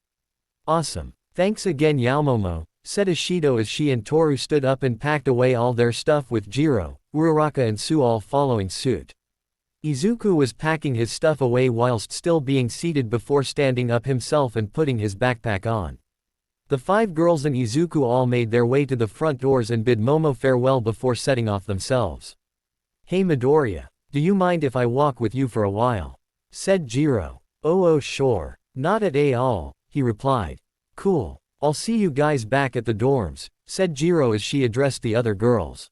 Awesome. Thanks again, Yaomomo, said Ishido as she and Toru stood up and packed away all their stuff, with Jiro, Uraraka and Sue all following suit. Izuku was packing his stuff away whilst still being seated before standing up himself and putting his backpack on. The 5 girls and Izuku all made their way to the front doors and bid Momo farewell before setting off themselves. Hey, Midoriya. Do you mind if I walk with you for a while? Said Jiro. Oh, sure. Not at all, he replied. Cool. I'll see you guys back at the dorms, said Jiro as she addressed the other girls.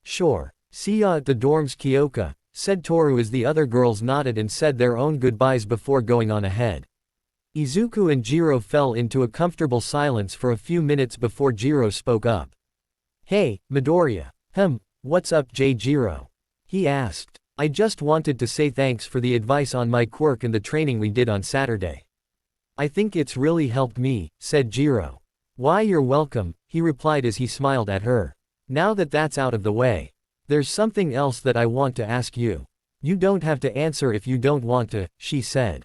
Sure. See ya at the dorms, Kyoka, said Toru as the other girls nodded and said their own goodbyes before going on ahead. Izuku and Jiro fell into a comfortable silence for a few minutes before Jiro spoke up. Hey, Midoriya. What's up, Jiro? He asked. I just wanted to say thanks for the advice on my quirk and the training we did on Saturday. I think it's really helped me, said Jiro. Why, you're welcome, he replied as he smiled at her. Now that that's out of the way, there's something else that I want to ask you. You don't have to answer if you don't want to, she said.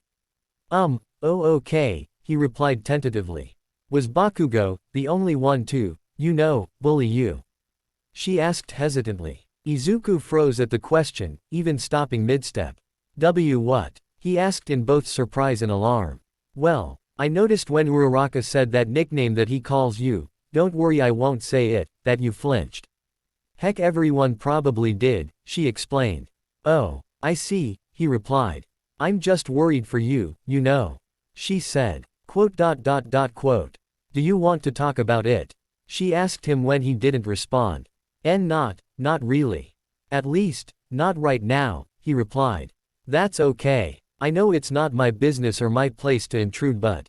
Okay, he replied tentatively. Was Bakugo the only one to, bully you? She asked hesitantly. Izuku froze at the question, even stopping mid-step. What? He asked in both surprise and alarm. Well, I noticed when Uraraka said that nickname that he calls you, don't worry, I won't say it, that you flinched. Heck, everyone probably did, she explained. Oh, I see, he replied. I'm just worried for you, she said. Do you want to talk about it? She asked him when he didn't respond. Not really. At least, not right now, he replied. That's okay. I know it's not my business or my place to intrude, but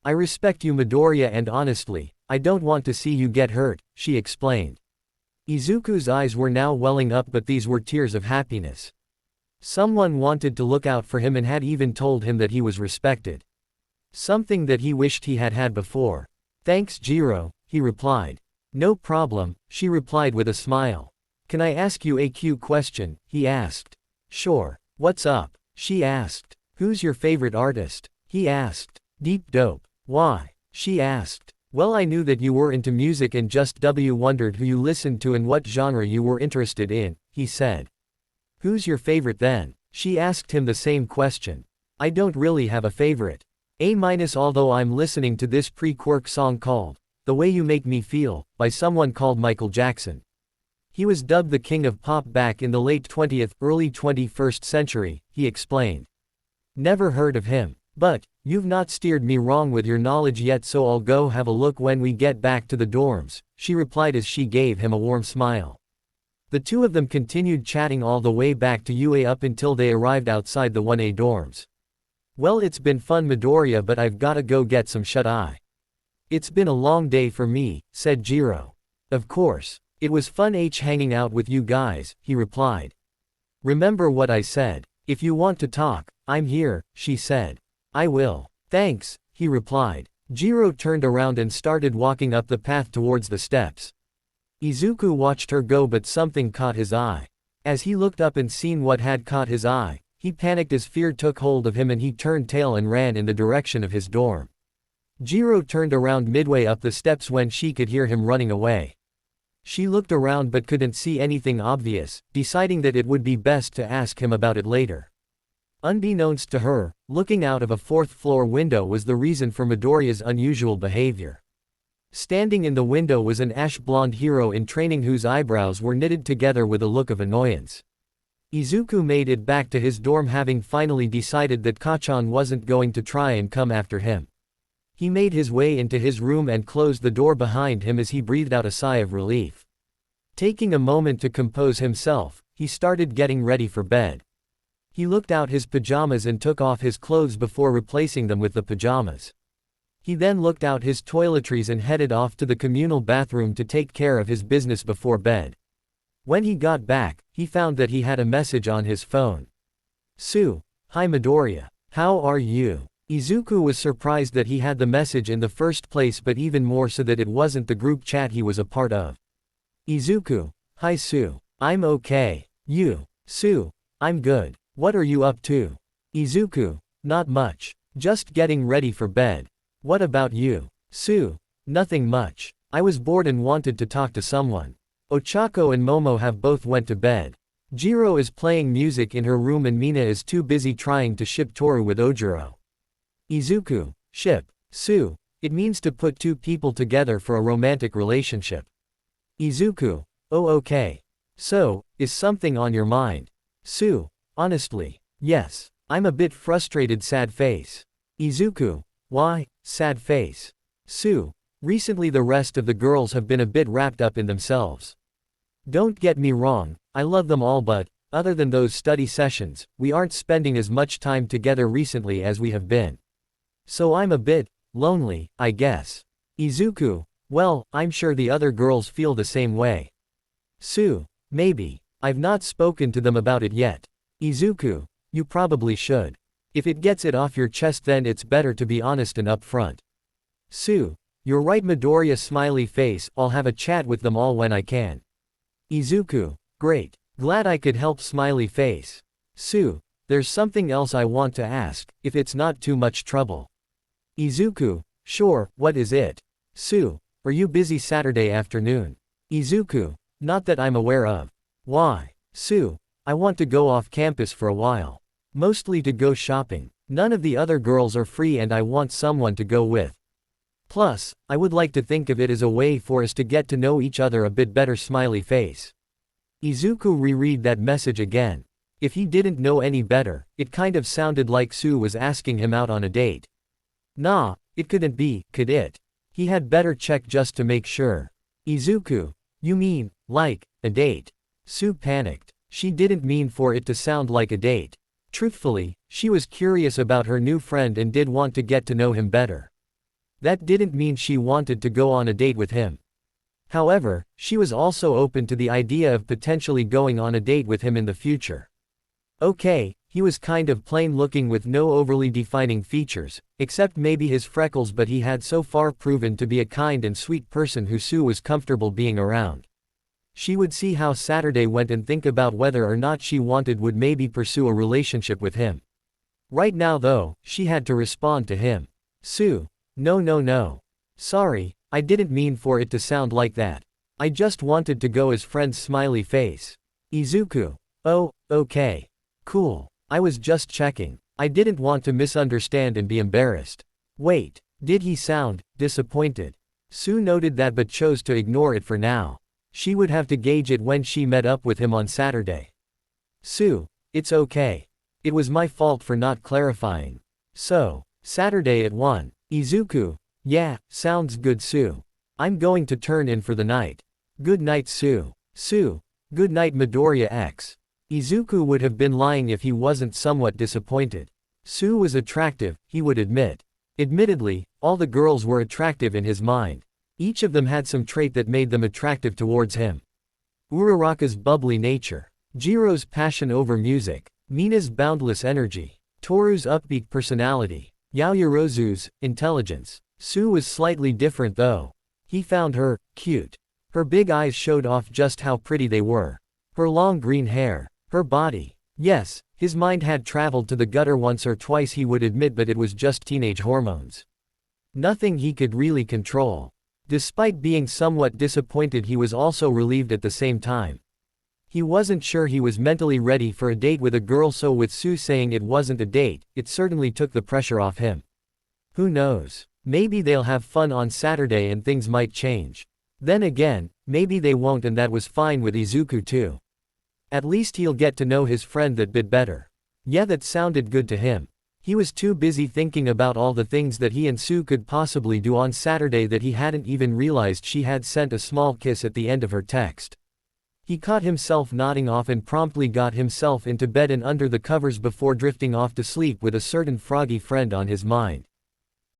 I respect you, Midoriya, and honestly, I don't want to see you get hurt, she explained. Izuku's eyes were now welling up, but these were tears of happiness. Someone wanted to look out for him and had even told him that he was respected. Something that he wished he had had before. Thanks, Jiro, he replied. No problem, she replied with a smile. Can I ask you a cute question? He asked. Sure. What's up? She asked. Who's your favorite artist? He asked. Deep Dope. Why? She asked. Well, I knew that you were into music and just wondered who you listened to and what genre you were interested in, he said. Who's your favorite then? She asked him the same question. I don't really have a favorite. Although I'm listening to this pre-Quirk song called The Way You Make Me Feel, by someone called Michael Jackson. He was dubbed the king of pop back in the late 20th, early 21st century, he explained. Never heard of him. But, you've not steered me wrong with your knowledge yet, so I'll go have a look when we get back to the dorms, she replied as she gave him a warm smile. The two of them continued chatting all the way back to UA up until they arrived outside the 1A dorms. Well, it's been fun Midoriya, but I've gotta go get some shut-eye. It's been a long day for me, said Jiro. Of course. It was fun hanging out with you guys, he replied. Remember what I said. If you want to talk, I'm here, she said. I will. Thanks, he replied. Jiro turned around and started walking up the path towards the steps. Izuku watched her go, but something caught his eye. As he looked up and seen what had caught his eye, he panicked as fear took hold of him and he turned tail and ran in the direction of his dorm. Jiro turned around midway up the steps when she could hear him running away. She looked around but couldn't see anything obvious, deciding that it would be best to ask him about it later. Unbeknownst to her, looking out of a fourth-floor window was the reason for Midoriya's unusual behavior. Standing in the window was an ash-blonde hero in training whose eyebrows were knitted together with a look of annoyance. Izuku made it back to his dorm having finally decided that Kacchan wasn't going to try and come after him. He made his way into his room and closed the door behind him as he breathed out a sigh of relief. Taking a moment to compose himself, he started getting ready for bed. He looked out his pajamas and took off his clothes before replacing them with the pajamas. He then looked out his toiletries and headed off to the communal bathroom to take care of his business before bed. When he got back, he found that he had a message on his phone. Sue. Hi Midoriya. How are you? Izuku was surprised that he had the message in the first place, but even more so that it wasn't the group chat he was a part of. Izuku. Hi Sue. I'm okay. You. Sue. I'm good. What are you up to? Izuku. Not much. Just getting ready for bed. What about you? Sue. Nothing much. I was bored and wanted to talk to someone. Ochako and Momo have both went to bed. Jiro is playing music in her room and Mina is too busy trying to ship Toru with Ojiro. Izuku. Ship. Sue. It means to put two people together for a romantic relationship. Izuku. Oh okay. So, is something on your mind? Sue. Honestly. Yes. I'm a bit frustrated, sad face. Izuku. Why, sad face? Sue. Recently the rest of the girls have been a bit wrapped up in themselves. Don't get me wrong, I love them all, but, other than those study sessions, we aren't spending as much time together recently as we have been. So I'm a bit lonely, I guess. Izuku. Well, I'm sure the other girls feel the same way. Sue. Maybe. I've not spoken to them about it yet. Izuku. You probably should. If it gets it off your chest, then it's better to be honest and upfront. Sue. You're right Midoriya smiley face, I'll have a chat with them all when I can. Izuku. Great. Glad I could help smiley face. Sue. There's something else I want to ask, if it's not too much trouble. Izuku. Sure, what is it? Sue. Are you busy Saturday afternoon? Izuku. Not that I'm aware of. Why? Sue. I want to go off campus for a while. Mostly to go shopping. None of the other girls are free and I want someone to go with. Plus, I would like to think of it as a way for us to get to know each other a bit better smiley face. Izuku reread that message again. If he didn't know any better, it kind of sounded like Sue was asking him out on a date. Nah, it couldn't be, could it? He had better check just to make sure. Izuku. You mean, like, a date? Sue panicked. She didn't mean for it to sound like a date. Truthfully, she was curious about her new friend and did want to get to know him better. That didn't mean she wanted to go on a date with him. However, she was also open to the idea of potentially going on a date with him in the future. Okay, he was kind of plain looking with no overly defining features, except maybe his freckles, but he had so far proven to be a kind and sweet person who Sue was comfortable being around. She would see how Saturday went and think about whether or not she would maybe pursue a relationship with him. Right now though, she had to respond to him. Sue. No. Sorry, I didn't mean for it to sound like that. I just wanted to go as friends smiley face. Izuku. Oh, okay. Cool. I was just checking. I didn't want to misunderstand and be embarrassed. Wait, did he sound disappointed? Sue noted that but chose to ignore it for now. She would have to gauge it when she met up with him on Saturday. Sue, it's okay. It was my fault for not clarifying. So, Saturday at 1, Izuku. Yeah, sounds good Sue. I'm going to turn in for the night. Good night Sue. Sue. Good night Midoriya X. Izuku would have been lying if he wasn't somewhat disappointed. Sue was attractive, he would admit. Admittedly, all the girls were attractive in his mind. Each of them had some trait that made them attractive towards him. Uraraka's bubbly nature. Jiro's passion over music. Mina's boundless energy. Toru's upbeat personality. Yaoyorozu's intelligence. Sue was slightly different though. He found her cute. Her big eyes showed off just how pretty they were. Her long green hair. Her body. Yes, his mind had traveled to the gutter once or twice he would admit, but it was just teenage hormones. Nothing he could really control. Despite being somewhat disappointed, he was also relieved at the same time. He wasn't sure he was mentally ready for a date with a girl, so with Sue saying it wasn't a date, it certainly took the pressure off him. Who knows? Maybe they'll have fun on Saturday and things might change. Then again, maybe they won't, and that was fine with Izuku too. At least he'll get to know his friend that bit better. Yeah, that sounded good to him. He was too busy thinking about all the things that he and Sue could possibly do on Saturday that he hadn't even realized she had sent a small kiss at the end of her text. He caught himself nodding off and promptly got himself into bed and under the covers before drifting off to sleep with a certain froggy friend on his mind.